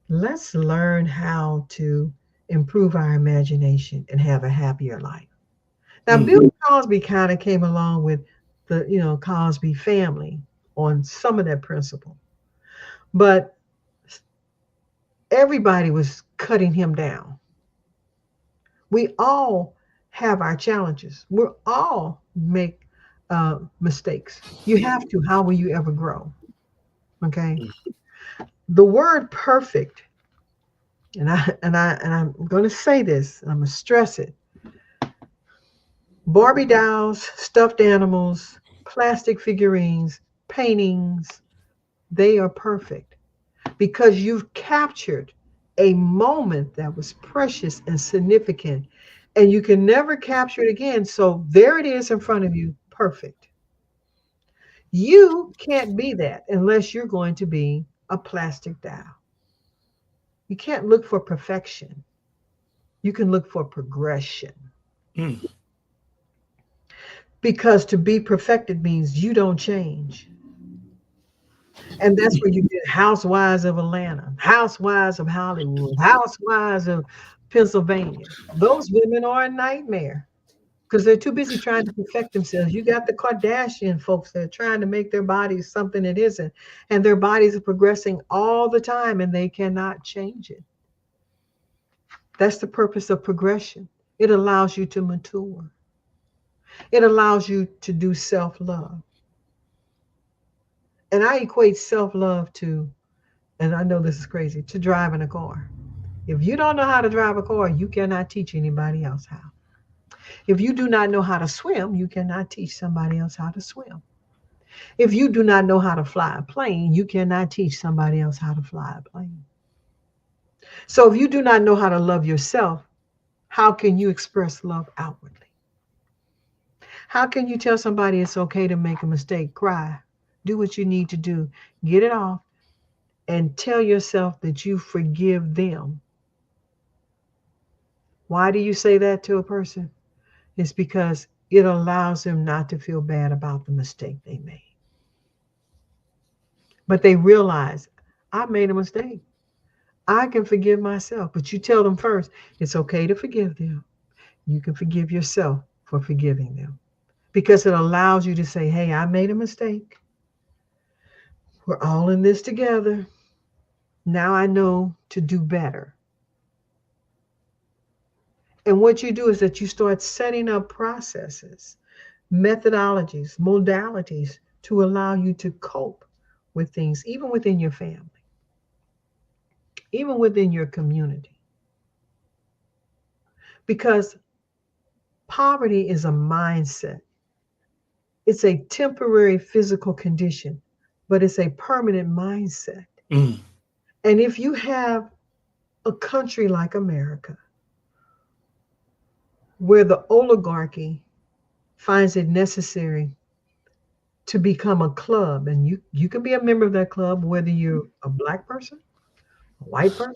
let's learn how to improve our imagination and have a happier life. Now, Bill Cosby kind of came along with the, Cosby family on some of that principle, but everybody was cutting him down. We all have our challenges. We all make mistakes. You have to. How will you ever grow? Okay. The word perfect, and I'm going to say this. I'm going to stress it. Barbie dolls, stuffed animals, plastic figurines, paintings, they are perfect because you've captured a moment that was precious and significant, and you can never capture it again. So there it is in front of you, perfect. You can't be that unless you're going to be a plastic doll. You can't look for perfection. You can look for progression. Mm. Because to be perfected means you don't change. And that's where you get housewives of Atlanta, housewives of Hollywood, housewives of Pennsylvania. Those women are a nightmare because they're too busy trying to perfect themselves. You got the Kardashian folks that are trying to make their bodies something it isn't, and their bodies are progressing all the time and they cannot change it. That's the purpose of progression. It allows you to mature. It allows you to do self-love. And I equate self-love to, and I know this is crazy, to driving a car. If you don't know how to drive a car, you cannot teach anybody else how. If you do not know how to swim, you cannot teach somebody else how to swim. If you do not know how to fly a plane, you cannot teach somebody else how to fly a plane. So if you do not know how to love yourself, how can you express love outwardly? How can you tell somebody it's okay to make a mistake, cry, do what you need to do, get it off, and tell yourself that you forgive them? Why do you say that to a person? It's because it allows them not to feel bad about the mistake they made. But they realize, I made a mistake. I can forgive myself. But you tell them first, it's okay to forgive them. You can forgive yourself for forgiving them. Because it allows you to say, hey, I made a mistake. We're all in this together. Now I know to do better. And what you do is that you start setting up processes, methodologies, modalities to allow you to cope with things, even within your family, even within your community. Because poverty is a mindset. It's a temporary physical condition, but it's a permanent mindset. Mm. And if you have a country like America, where the oligarchy finds it necessary to become a club, and you can be a member of that club, whether you're a black person, a white person,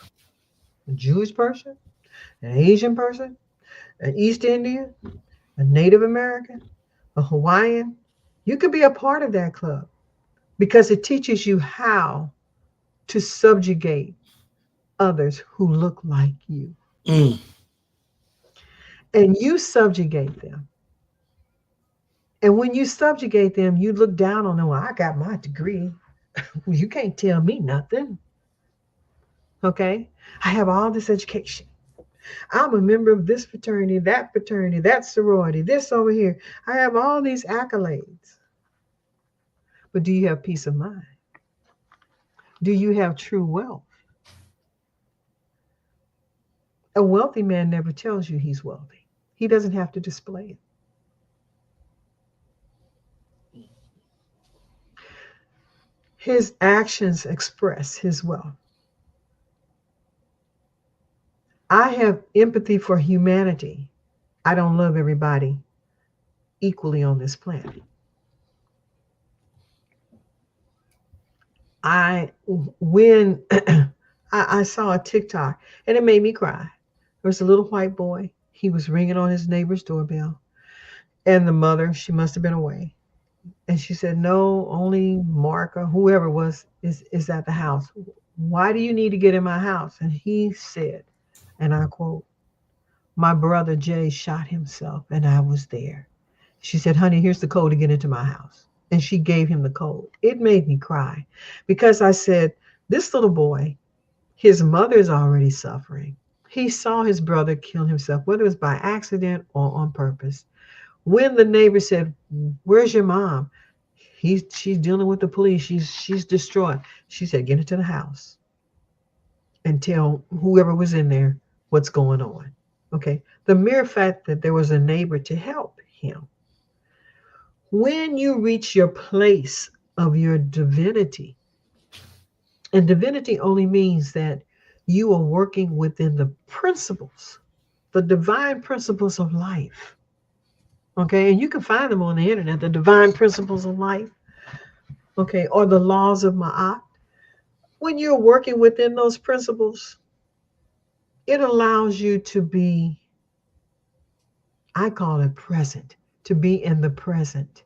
a Jewish person, an Asian person, an East Indian, a Native American, a Hawaiian. You could be a part of that club because it teaches you how to subjugate others who look like you. Mm. And you subjugate them. And when you subjugate them, you look down on them. Well, I got my degree. You can't tell me nothing. Okay? I have all this education. I'm a member of this fraternity, that sorority, this over here. I have all these accolades. But do you have peace of mind? Do you have true wealth? A wealthy man never tells you he's wealthy. He doesn't have to display it. His actions express his wealth. I have empathy for humanity. I don't love everybody equally on this planet. When I saw a TikTok and it made me cry. There was a little white boy. He was ringing on his neighbor's doorbell. And the mother, she must have been away. And she said, no, only Mark or whoever was is at the house. Why do you need to get in my house? And he said, and I quote, My brother Jay shot himself, and I was there. She said, honey, here's the code to get into my house. And she gave him the code. It made me cry because I said, this little boy, his mother's already suffering. He saw his brother kill himself, whether it was by accident or on purpose. When the neighbor said, where's your mom? She's dealing with the police. She's distraught. She said, get into the house and tell whoever was in there what's going on. Okay. The mere fact that there was a neighbor to help him. When you reach your place of your divinity, and divinity only means that you are working within the principles, the divine principles of life. Okay, and you can find them on the internet, the divine principles of life, okay, or the laws of Ma'at. When you're working within those principles, it allows you to be, I call it present, to be in the present,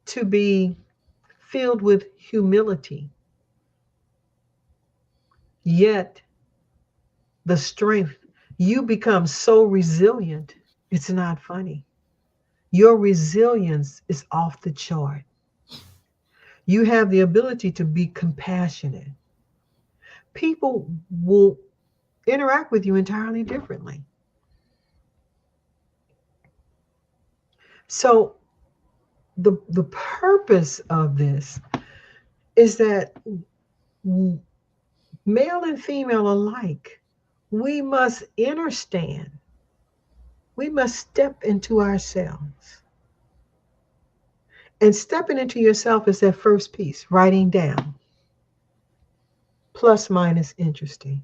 to be filled with humility, yet the strength. You become so resilient, it's not funny. Your resilience is off the chart. You have the ability to be compassionate. People will interact with you entirely differently. So the purpose of this is that male and female alike, we must understand. We must step into ourselves. And stepping into yourself is that first piece, writing down. Plus, minus, interesting.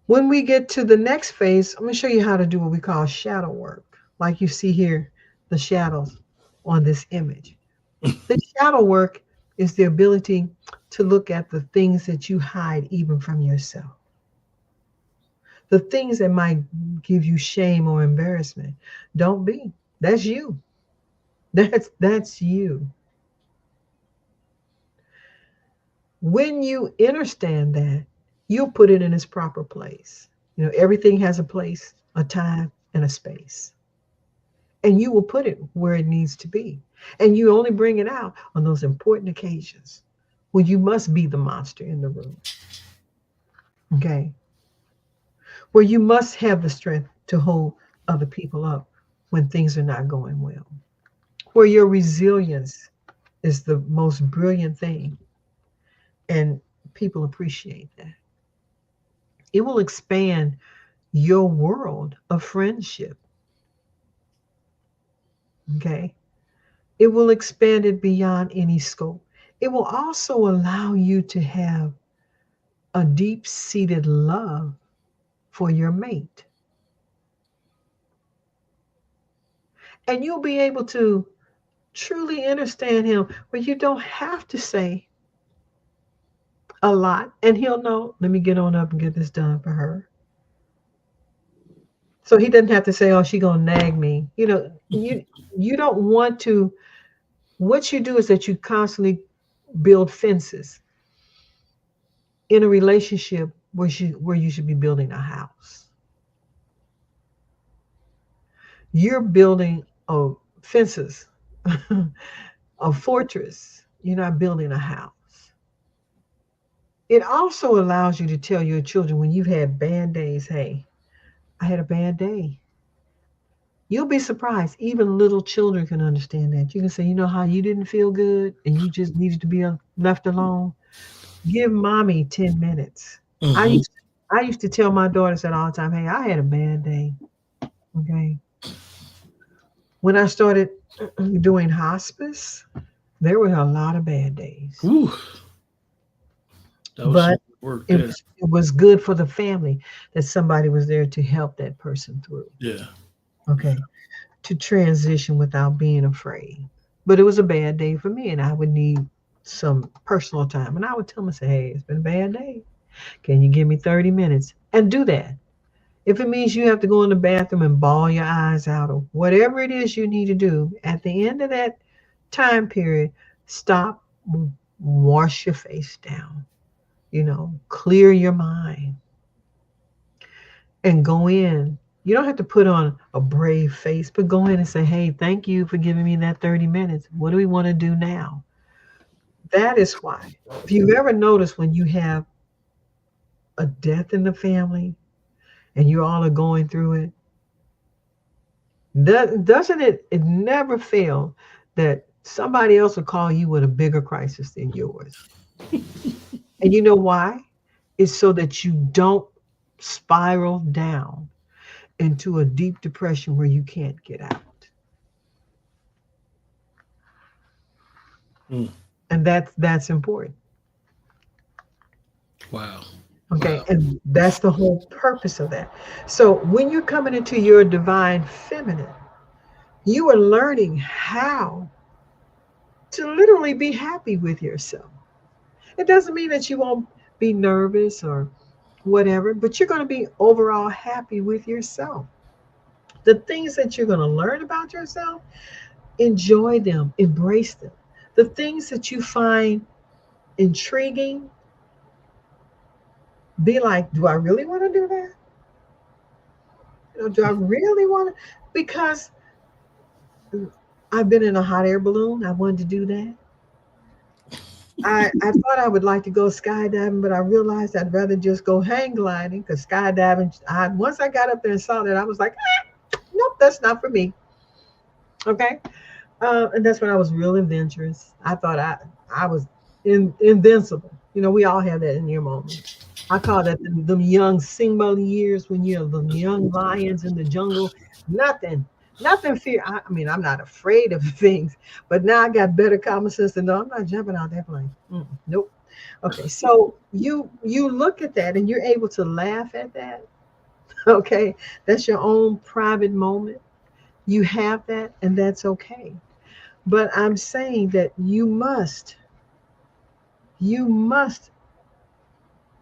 When we get to the next phase, I'm going to show you how to do what we call shadow work. Like you see here, the shadows on this image. The shadow work is the ability to look at the things that you hide even from yourself. The things that might give you shame or embarrassment. Don't be. That's you. That's you. When you understand that, you'll put it in its proper place. You know, everything has a place, a time, and a space. And you will put it where it needs to be. And you only bring it out on those important occasions when you must be the monster in the room. Okay? Where you must have the strength to hold other people up when things are not going well. Where your resilience is the most brilliant thing. And people appreciate that. It will expand your world of friendship. Okay? It will expand it beyond any scope. It will also allow you to have a deep-seated love for your mate. And you'll be able to truly understand him, but you don't have to say a lot. And he'll know, let me get on up and get this done for her. So he doesn't have to say, oh, she's going to nag me. You know, you don't want to. What you do is that you constantly build fences in a relationship where you should be building a house. You're building fences, a fortress. You're not building a house. It also allows you to tell your children when you've had bad days, hey, I had a bad day. You'll be surprised. Even little children can understand that. You can say, you know how you didn't feel good and you just needed to be left alone? Give mommy 10 minutes. Mm-hmm. I used to tell my daughters that all the time, hey, I had a bad day. Okay. When I started doing hospice, there were a lot of bad days. Ooh. But it was good for the family that somebody was there to help that person through. Yeah. Okay. To transition without being afraid. But it was a bad day for me, and I would need some personal time. And I would tell them, say, hey, it's been a bad day. Can you give me 30 minutes? And do that. If it means you have to go in the bathroom and bawl your eyes out or whatever it is you need to do, at the end of that time period, stop, wash your face down, clear your mind, and go in. You don't have to put on a brave face, but go in and say, hey, thank you for giving me that 30 minutes. What do we want to do now? That is why. If you've ever noticed when you have a death in the family and you all are going through it, doesn't it never fail that somebody else will call you with a bigger crisis than yours? And you know why? It's so that you don't spiral down into a deep depression where you can't get out. Mm. And that's important. Wow. Okay. Wow. And that's the whole purpose of that. So when you're coming into your divine feminine, you are learning how to literally be happy with yourself. It doesn't mean that you won't be nervous or whatever, but you're going to be overall happy with yourself. The things that you're going to learn about yourself, enjoy them, embrace them. The things that you find intriguing, be like, do I really want to do that? Do I really want to? Because I've been in a hot air balloon. I wanted to do that. I thought I would like to go skydiving, but I realized I'd rather just go hang gliding because skydiving, once I got up there and saw that, I was like, nope, that's not for me. Okay. And that's when I was real adventurous. I thought I was invincible. We all have that in your moments. I call that them young Simba years when you're the young lions in the jungle. Nothing, nothing fear. I mean, I'm not afraid of things, but now I got better common sense to know I'm not jumping out that plane. Nope. Okay, so you look at that and you're able to laugh at that. Okay, that's your own private moment. You have that, and that's okay. But I'm saying that you must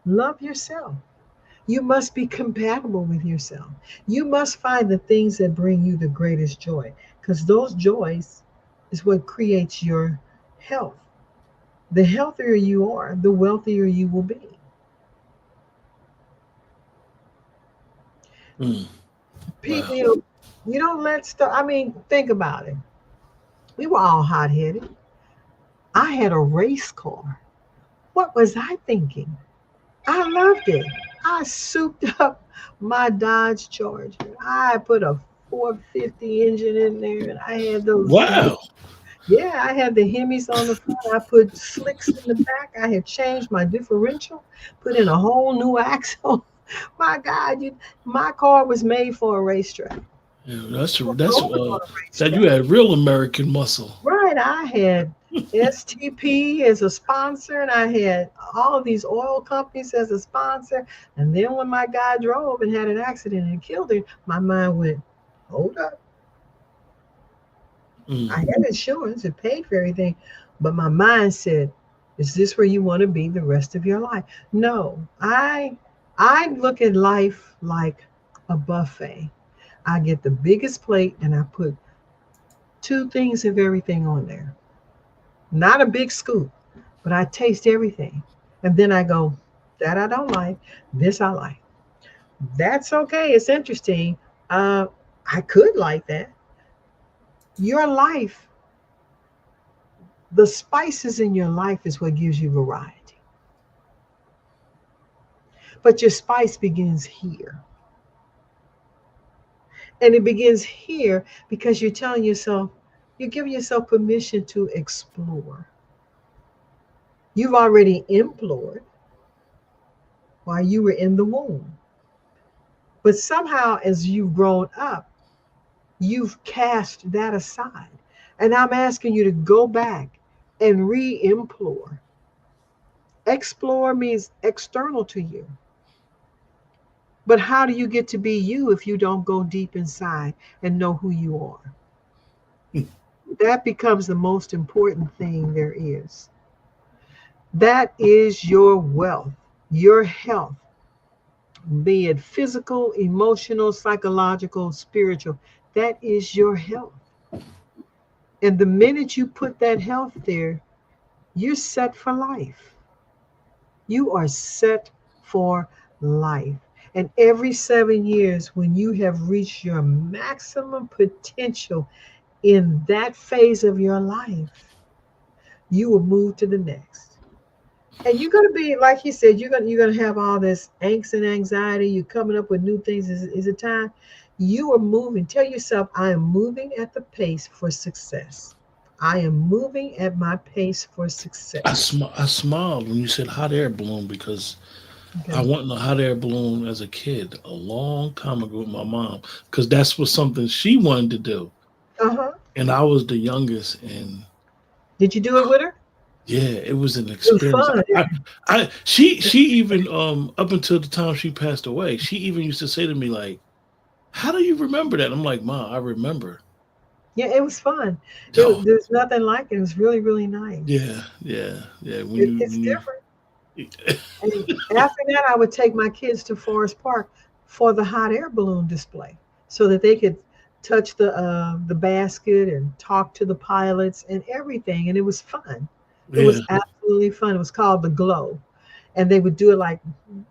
love yourself. You must be compatible with yourself. You must find the things that bring you the greatest joy, because those joys is what creates your health. The healthier you are, the wealthier you will be. Mm. People, Wow. you don't let stuff, I mean, think about it. We were all hot headed. I had a race car. What was I thinking? I loved it. I souped up my Dodge Charger. I put a 450 engine in there, and I had those. Wow. Yeah, I had the Hemis on the front. I put slicks in the back. I had changed my differential, put in a whole new axle. My God, my car was made for a racetrack. Yeah, that's It was that's going on a that racetrack. you had real American muscle. Right. I had STP as a sponsor, and I had all of these oil companies as a sponsor. And then when my guy drove and had an accident and killed him, my mind went, hold up. I Mm. had insurance, it paid for everything. But my mind said, is this where you want to be the rest of your life? No. I look at life like a buffet. I get the biggest plate and I put two things of everything on there. Not a big scoop, but I taste everything. And then I go, that I don't like, this I like. That's okay. It's interesting. Uh, I could like that. Your life, the spices in your life is what gives you variety. But your spice begins here. And it begins here because you're telling yourself, you're giving yourself permission to explore. You've already implored while you were in the womb. But somehow, as you've grown up, you've cast that aside. And I'm asking you to go back and re implore. Explore means external to you. But how do you get to be you if you don't go deep inside and know who you are? That becomes the most important thing there is. That is your wealth, your health, be it physical, emotional, psychological, spiritual. That is your health. And the minute you put that health there, you're set for life. You are set for life. And every 7 years, when you have reached your maximum potential in that phase of your life, you will move to the next. And you're gonna be, like he said, you're gonna have all this angst and anxiety. You're coming up with new things. Is it time? You are moving. Tell yourself, I am moving at the pace for success. I am moving at my pace for success. I smiled when you said hot air balloon because I Okay. wanted a hot air balloon as a kid a long time ago with my mom because that's was something she wanted to do, Uh-huh. and I was the youngest, and Did you do it with her? yeah, it was an It was experience. fun. She even up until the time she passed away, she even used to say to me like, "How do you remember that?" I'm like, "Ma, I remember." Yeah, it was fun. Oh, There's nothing like it. It was really, really nice. yeah, yeah, yeah. It's different. You And after that, I would take my kids to Forest Park for the hot air balloon display, so that they could touch the basket and talk to the pilots and everything. And it was fun. It yeah, was absolutely fun. It was called the Glow, and they would do it like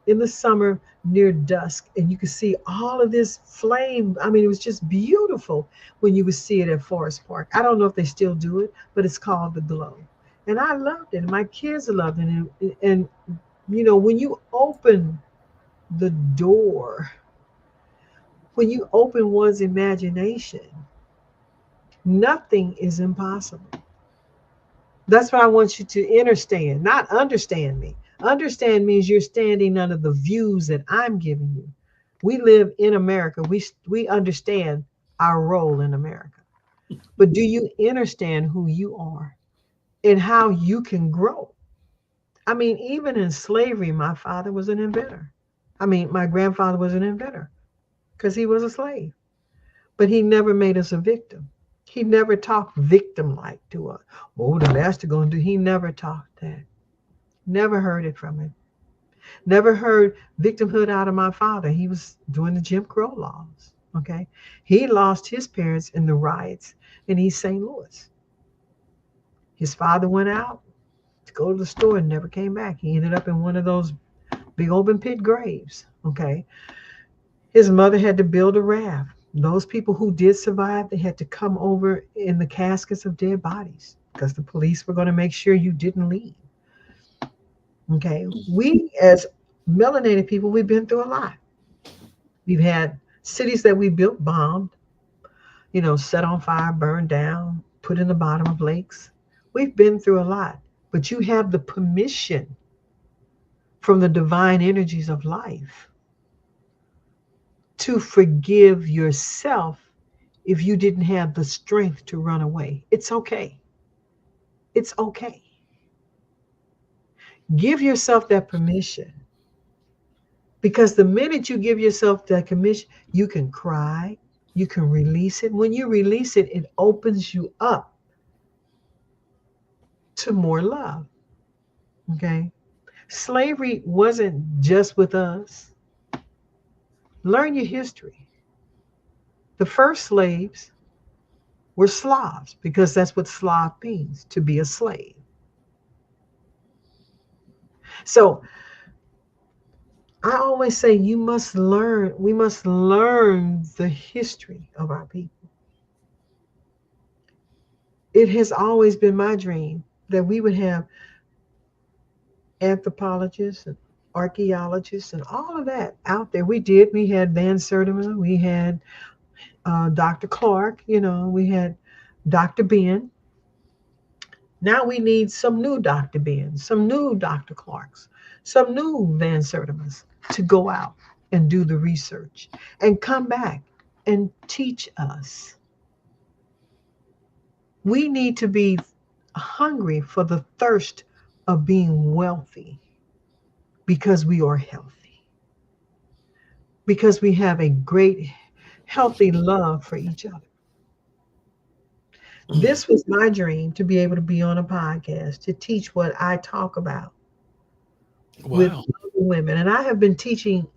in the summer near dusk, and you could see all of this flame. I mean, it was just beautiful when you would see it at Forest Park. I don't know if they still do it, but it's called the Glow, and I loved it. And my kids loved it, and when you open the door, when you open one's imagination, nothing is impossible. That's what I want you to understand, not understand me. Understand means you're standing under the views that I'm giving you. We live in America. We understand our role in America. But do you understand who you are and how you can grow? I mean, even in slavery, my father was an inventor. I mean, my grandfather was an inventor because he was a slave. But he never made us a victim. He never talked victim like to us. Oh, the master gonna do. He never talked that. Never heard it from him. Never heard victimhood out of my father. He was doing the Jim Crow laws. Okay. He lost his parents in the riots in East St. Louis. His father went out to go to the store and never came back. He ended up in one of those big open pit graves. Okay. His mother had to build a raft. Those people who did survive, they had to come over in the caskets of dead bodies because the police were going to make sure you didn't leave. Okay. We, as melanated people, we've been through a lot. We've had cities that we built bombed, set on fire, burned down, put in the bottom of lakes. We've been through a lot, but you have the permission from the divine energies of life to forgive yourself if you didn't have the strength to run away. It's okay. It's okay. Give yourself that permission, because the minute you give yourself that permission, you can cry, you can release it. When you release it, it opens you up to more love. Okay. Slavery wasn't just with us. Learn your history. The first slaves were Slavs because that's what Slav means, to be a slave. So I always say we must learn the history of our people. It has always been my dream that we would have anthropologists and archaeologists and all of that out there. We did. We had Van Sertima, we had Dr. Clark, we had Dr. Ben. Now we need some new Dr. Ben, some new Dr. Clarks, some new Van Sertimas to go out and do the research and come back and teach us. We need to be hungry for the thirst of being wealthy because we are healthy, because we have a great, healthy love for each other. This was my dream, to be able to be on a podcast, to teach what I talk about with wow. women. And I have been teaching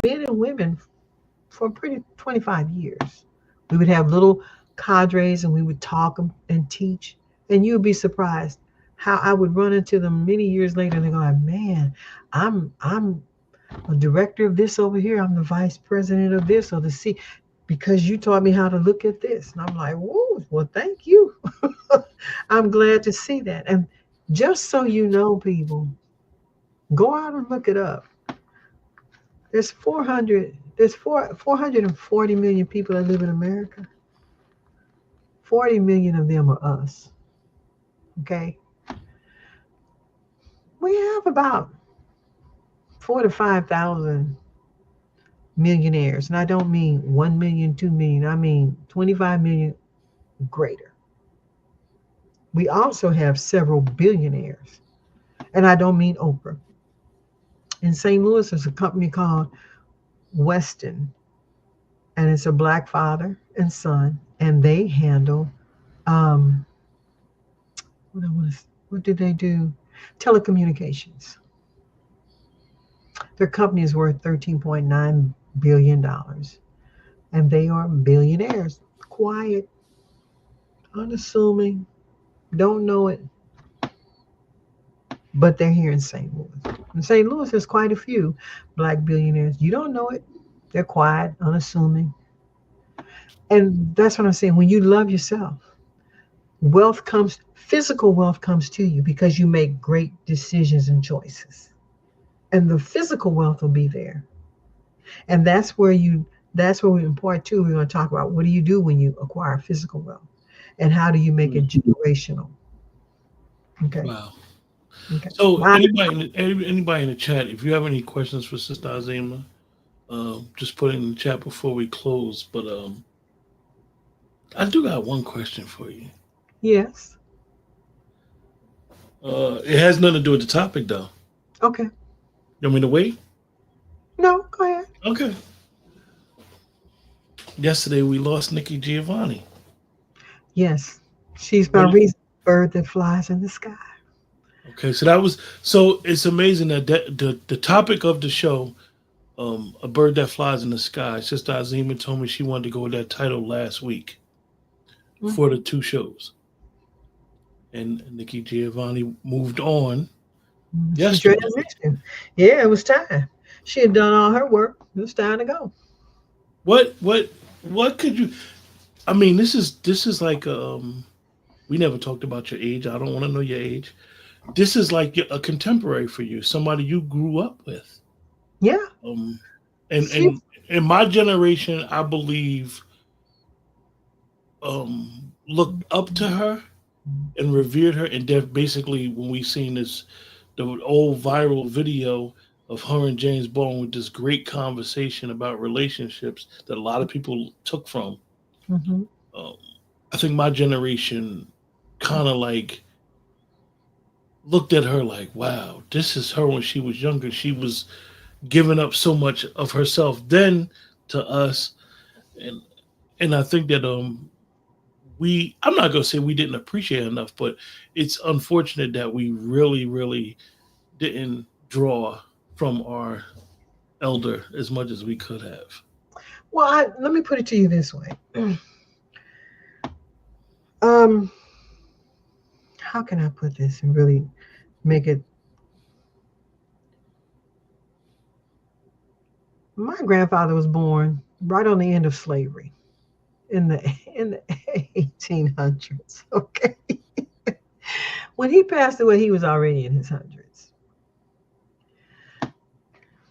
men and women for pretty 25 years. We would have little cadres and we would talk and teach. And you would be surprised how I would run into them many years later and they go like, man, I'm a director of this over here. I'm the vice president of this or the C, because you taught me how to look at this. And I'm like, whoa, well, thank you. I'm glad to see that. And just so you know, people, go out and look it up. There's 440 million people that live in America. 40 million of them are us. Okay. We have about 4 to 5,000 millionaires. And I don't mean 1 million, 2 million. I mean 25 million greater. We also have several billionaires. And I don't mean Oprah. In St. Louis, there's a company called Weston, and it's a black father and son, and they handle what do they do? Telecommunications. Their company is worth $13.9 billion, and they are billionaires. Quiet, unassuming, don't know it, but they're here in St. Louis. In St. Louis, there's quite a few black billionaires. You don't know it. They're quiet, unassuming. And that's what I'm saying. When you love yourself, physical wealth comes to you because you make great decisions and choices. And the physical wealth will be there. And that's where we in part two, we're going to talk about what do you do when you acquire physical wealth and how do you make it generational. Okay. Wow. Okay. So anybody in the chat, if you have any questions for Sister Azima, just put it in the chat before we close. But I do got one question for you. Yes. It has nothing to do with the topic, though. Okay. You want me to wait? No, go ahead. Okay. Yesterday we lost Nikki Giovanni. Yes. She's my reason bird that flies in the sky. Okay, so it's amazing that the topic of the show, a bird that flies in the sky. Sister Azima told me she wanted to go with that title last week for the two shows, and Nikki Giovanni moved on yesterday. Yeah, it was time. She had done all her work. It was time to go. What could you? I mean, this is like we never talked about your age. I don't want to know your age. This is like a contemporary for you, somebody you grew up with. Yeah. And in my generation, I believe, looked up to her and revered her. And basically, when we seen the old viral video of her and James Bond with this great conversation about relationships that a lot of people took from. Mm-hmm. I think my generation kind of like looked at her like, wow, this is her when she was younger. She was giving up so much of herself then to us. And I think that I'm not gonna say we didn't appreciate it enough, but it's unfortunate that we really, really didn't draw from our elder as much as we could have. Well, let me put it to you this way. How can I put this and really make it? My grandfather was born right on the end of slavery in the 1800s. Okay. When he passed away, he was already in his hundreds.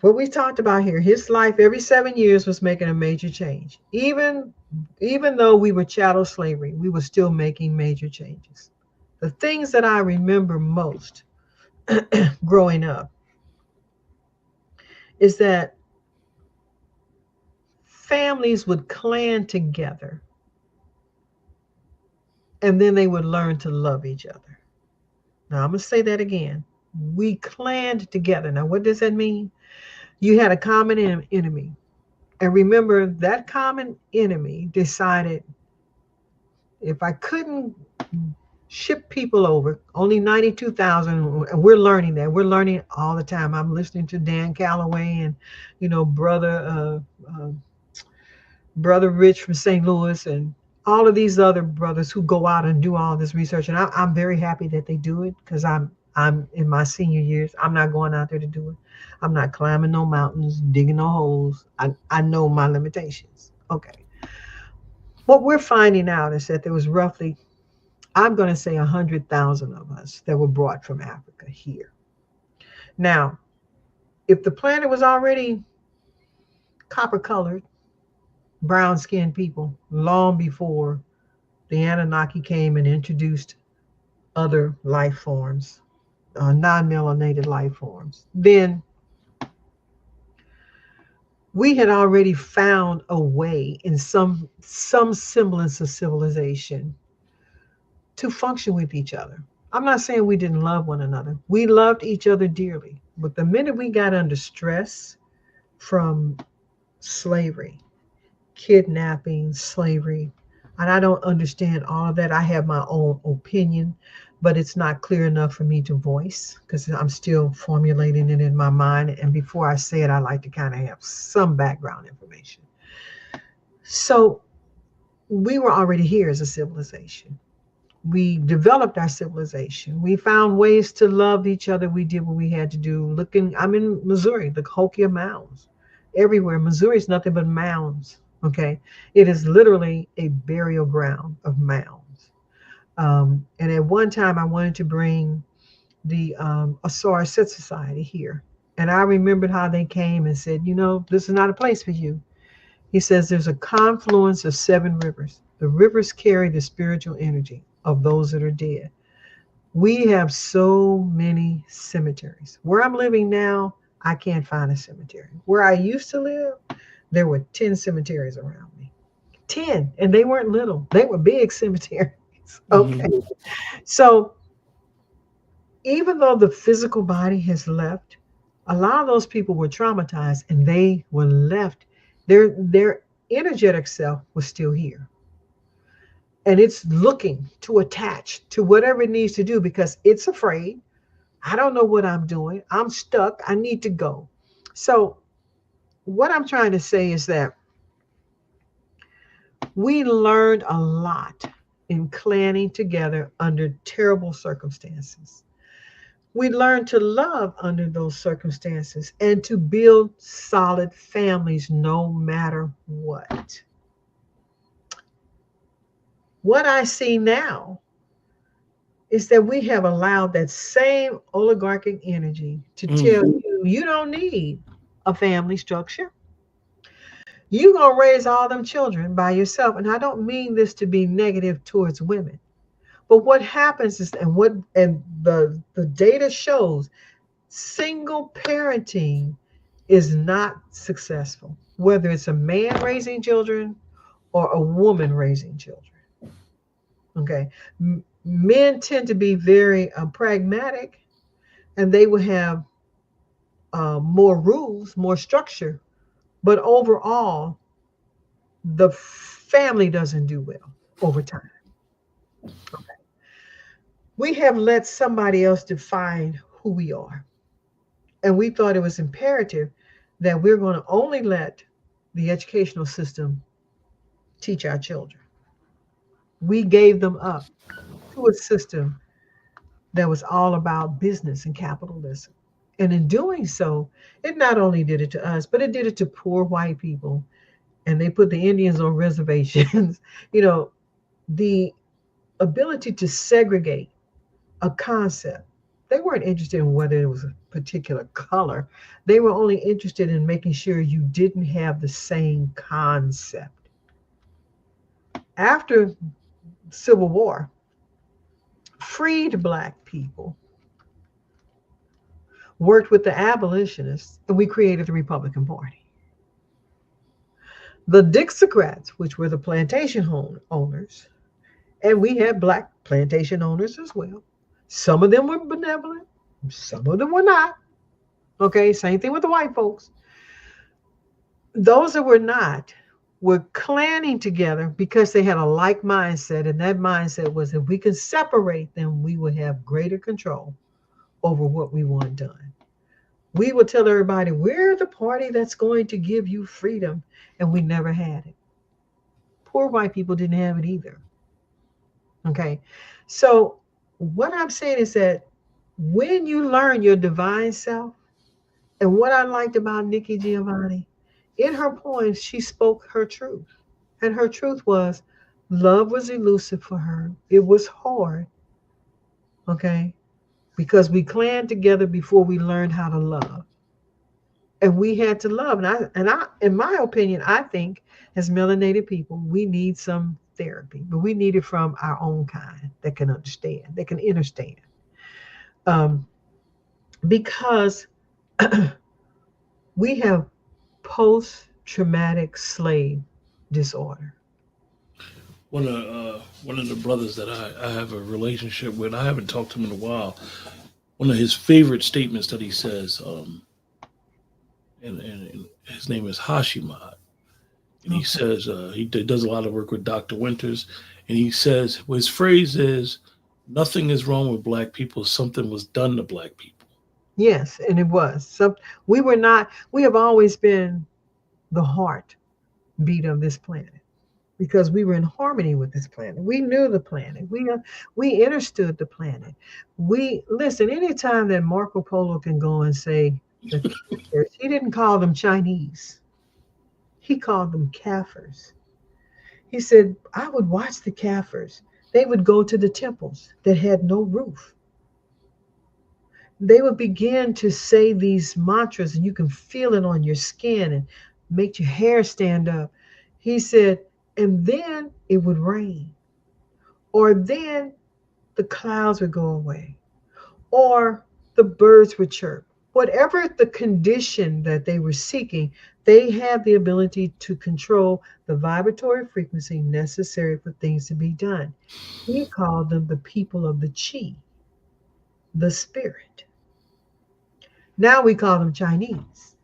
What we talked about here, his life every 7 years was making a major change. Even though we were chattel slavery, we were still making major changes. The things that I remember most growing up is that families would clan together and then they would learn to love each other. Now, I'm going to say that again. We clanned together. Now, what does that mean? You had a common enemy. And remember, that common enemy decided if I couldn't ship people over, only 92,000, and we're learning that. We're learning all the time. I'm listening to Dan Calloway and, Brother Rich from St. Louis and all of these other brothers who go out and do all this research. And I'm very happy that they do it because I'm I'm in my senior years. I'm not going out there to do it. I'm not climbing no mountains, digging no holes. I know my limitations. Okay. What we're finding out is that there was roughly, I'm going to say 100,000 of us that were brought from Africa here. Now, if the planet was already copper colored, brown skinned people long before the Anunnaki came and introduced other life forms, non-melanated life forms, then we had already found a way in some semblance of civilization to function with each other. I'm not saying we didn't love one another. We loved each other dearly. But the minute we got under stress from slavery, kidnapping, slavery, and I don't understand all of that. I have my own opinion, but it's not clear enough for me to voice because I'm still formulating it in my mind. And before I say it, I like to kind of have some background information. So we were already here as a civilization. We developed our civilization. We found ways to love each other. We did what we had to do. I'm in Missouri, the Cahokia Mounds. Everywhere. Missouri is nothing but mounds. Okay. It is literally a burial ground of mounds. And at one time, I wanted to bring the Asar Sit Society here. And I remembered how they came and said, this is not a place for you. He says there's a confluence of 7 rivers. The rivers carry the spiritual energy of those that are dead. We have so many cemeteries. Where I'm living now, I can't find a cemetery. Where I used to live, there were 10 cemeteries around me. 10, and they weren't little. They were big cemeteries. Okay. Mm-hmm. So even though the physical body has left, a lot of those people were traumatized and they were left. Their energetic self was still here. And it's looking to attach to whatever it needs to do because it's afraid. I don't know what I'm doing. I'm stuck. I need to go. So what I'm trying to say is that we learned a lot in clanning together under terrible circumstances. We learned to love under those circumstances and to build solid families no matter what. What I see now is that we have allowed that same oligarchic energy to tell you you don't need a family structure. You're going to raise all them children by yourself. And I don't mean this to be negative towards women. But what happens is, and the data shows, single parenting is not successful, whether it's a man raising children or a woman raising children. Okay. Men tend to be very pragmatic, and they will have more rules, more structure. But overall, the family doesn't do well over time. Okay. We have let somebody else define who we are. And we thought it was imperative that we're going to only let the educational system teach our children. We gave them up to a system that was all about business and capitalism. And in doing so, it not only did it to us, but it did it to poor white people. And they put the Indians on reservations. The ability to segregate a concept. They weren't interested in whether it was a particular color. They were only interested in making sure you didn't have the same concept. After Civil War, freed Black people worked with the abolitionists, and we created the Republican Party. The Dixiecrats, which were the plantation owners, and we had Black plantation owners as well. Some of them were benevolent, some of them were not. Okay, same thing with the white folks. Those that were not were clanning together because they had a like mindset, and that mindset was if we could separate them, we would have greater control over what we want done. We would tell everybody, we're the party that's going to give you freedom, and we never had it. Poor white people didn't have it either. Okay, so what I'm saying is that When you learn your divine self, and what I liked about Nikki Giovanni, in her poems, she spoke her truth. And her truth was love was elusive for her. It was hard, okay? Because we clan together before we learned how to love. And we had to love. And I in my opinion, I think as melanated people, we need some therapy, but we need it from our own kind that can understand, that can understand. Um, because we have post-traumatic slave disorder. One of the brothers that I have a relationship with, I haven't talked to him in a while. One of his favorite statements that he says, and his name is Hashimad, and he Okay. says does a lot of work with Dr. Winters, and he says his phrase is, "Nothing is wrong with black people. Something was done to black people." Yes, and it was. Some we were not, we have always been the heart beat of this planet because we were in harmony with this planet. We knew the planet. We understood the planet. We listen, anytime that Marco Polo can go and say the Kaffirs, he didn't call them Chinese. He called them Kaffirs. He said, I would watch the Kaffirs. They would go to the temples that had no roof. They would begin to say these mantras, and you can feel it on your skin and make your hair stand up. He said, and then it would rain, or then the clouds would go away, or the birds would chirp. Whatever the condition that they were seeking, they had the ability to control the vibratory frequency necessary for things to be done. He called them the people of the chi, the spirit. Now we call them Chinese.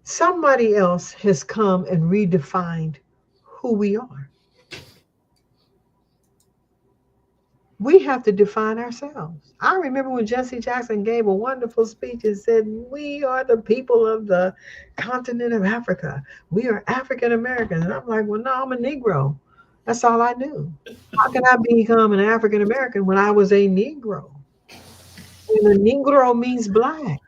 Somebody else has come and redefined who we are. We have to define ourselves. I remember when Jesse Jackson gave a wonderful speech and said, we are the people of the continent of Africa. We are African Americans. And I'm like, well, no, I'm a Negro. That's all I knew. How can I become an African American when I was a Negro? And a Negro means black.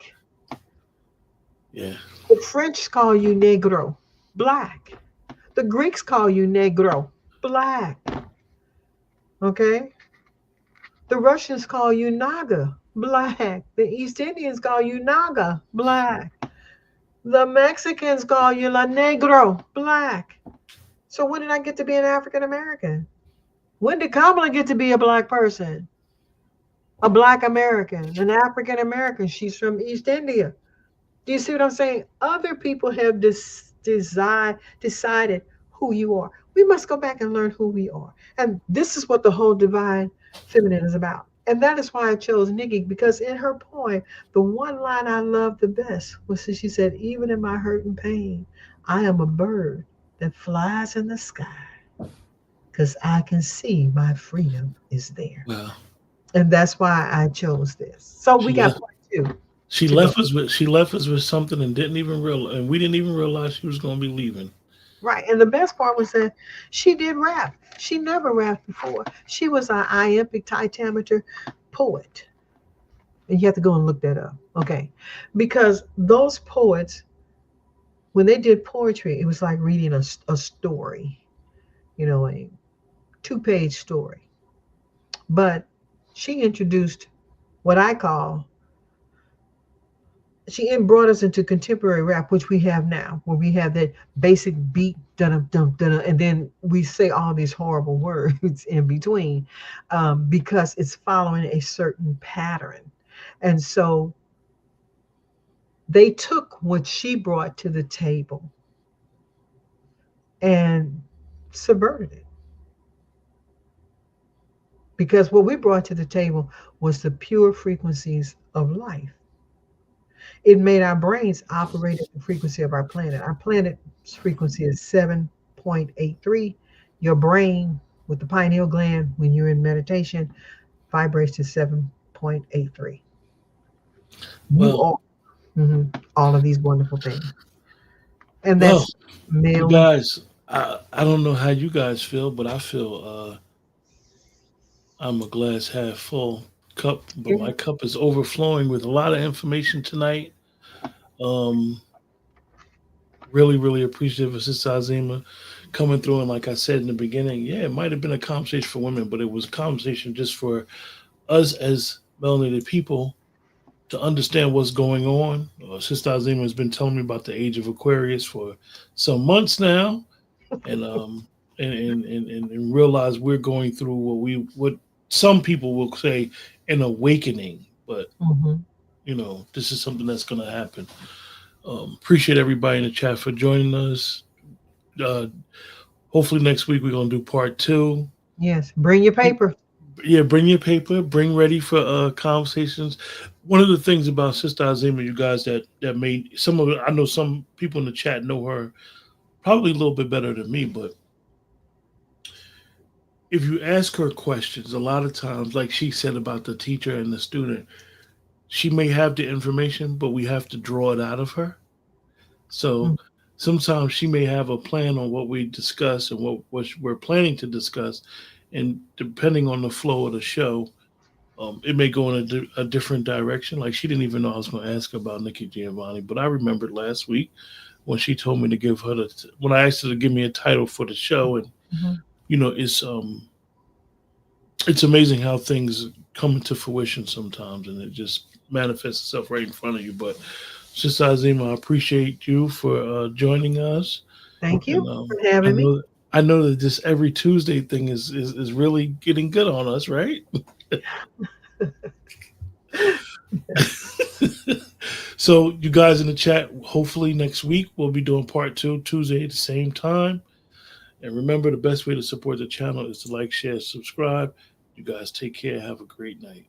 Yeah. The French call you Negro, black. The Greeks call you Negro, black. Okay? The Russians call you Naga, black. The East Indians call you Naga, black. The Mexicans call you La Negro, black. So when did I get to be an African American? When did Kamala get to be a black person? A black American, an African American. She's from East India. Do you see what I'm saying? Other people have decided who you are. We must go back and learn who we are. And this is what the whole divine feminine is about. And that is why I chose Nikki, because in her poem, the one line I loved the best was that she said, even in my hurt and pain, I am a bird that flies in the sky because I can see my freedom is there. Well, And that's why I chose this. So we she got left. part two She to go. left us with something and didn't even realize, and we didn't even realize she was going to be leaving. Right. And the best part was that she did rap. She never rapped before. She was an iambic pentameter poet. And you have to go and look that up. Okay. Because those poets, when they did poetry, it was like reading a story, a 2-page story. But she introduced what I call, she brought us into contemporary rap, which we have now, where we have that basic beat, dun dun dun, and then we say all these horrible words in between, because it's following a certain pattern. And so they took what she brought to the table and subverted it. Because what we brought to the table was the pure frequencies of life. It made our brains operate at the frequency of our planet. Our planet's frequency is 7.83. Your brain, with the pineal gland, when you're in meditation, vibrates to 7.83. You Well, are all of these wonderful things. And well, that's you male. guys, I don't know how you guys feel, but I feel I'm a glass half full cup, but Yeah. my cup is overflowing with a lot of information tonight. Um, really, really appreciative of Sister Azima coming through. And like I said in the beginning, yeah, it might have been a conversation for women, but it was a conversation just for us as melanated people to understand what's going on. Sister Azima has been telling me about the age of Aquarius for some months now, and and realize we're going through what some people will say an awakening, but Hmm. this is something that's going to happen. Appreciate everybody in the chat for joining us. Uh, Hopefully next week we're going to do part two. Yes. Bring your paper. Yeah, bring your paper, bring ready for conversations. One of the things about Sister Azima, you guys, that made some of it, I know some people in the chat know her probably a little bit better than me, but if you ask her questions, a lot of times, like she said about the teacher and the student, she may have the information, but we have to draw it out of her. So Mm. sometimes she may have a plan on what we discuss and what we're planning to discuss, and depending on the flow of the show, it may go in a different direction. Like she didn't even know I was going to ask her about Nikki Giovanni, but I remembered last week when she told me to give her when I asked her to give me a title for the show, and Hmm. you know, it's amazing how things come into fruition sometimes, and it just manifests itself right in front of you. But Sister Azima, I appreciate you for joining us, Thank and you for I having me. know. I know that this every Tuesday thing is really getting good on us, right? So, you guys in the chat, hopefully next week we'll be doing part two, Tuesday at the same time. And remember, the best way to support the channel is to like, share, subscribe. You guys take care. Have a great night.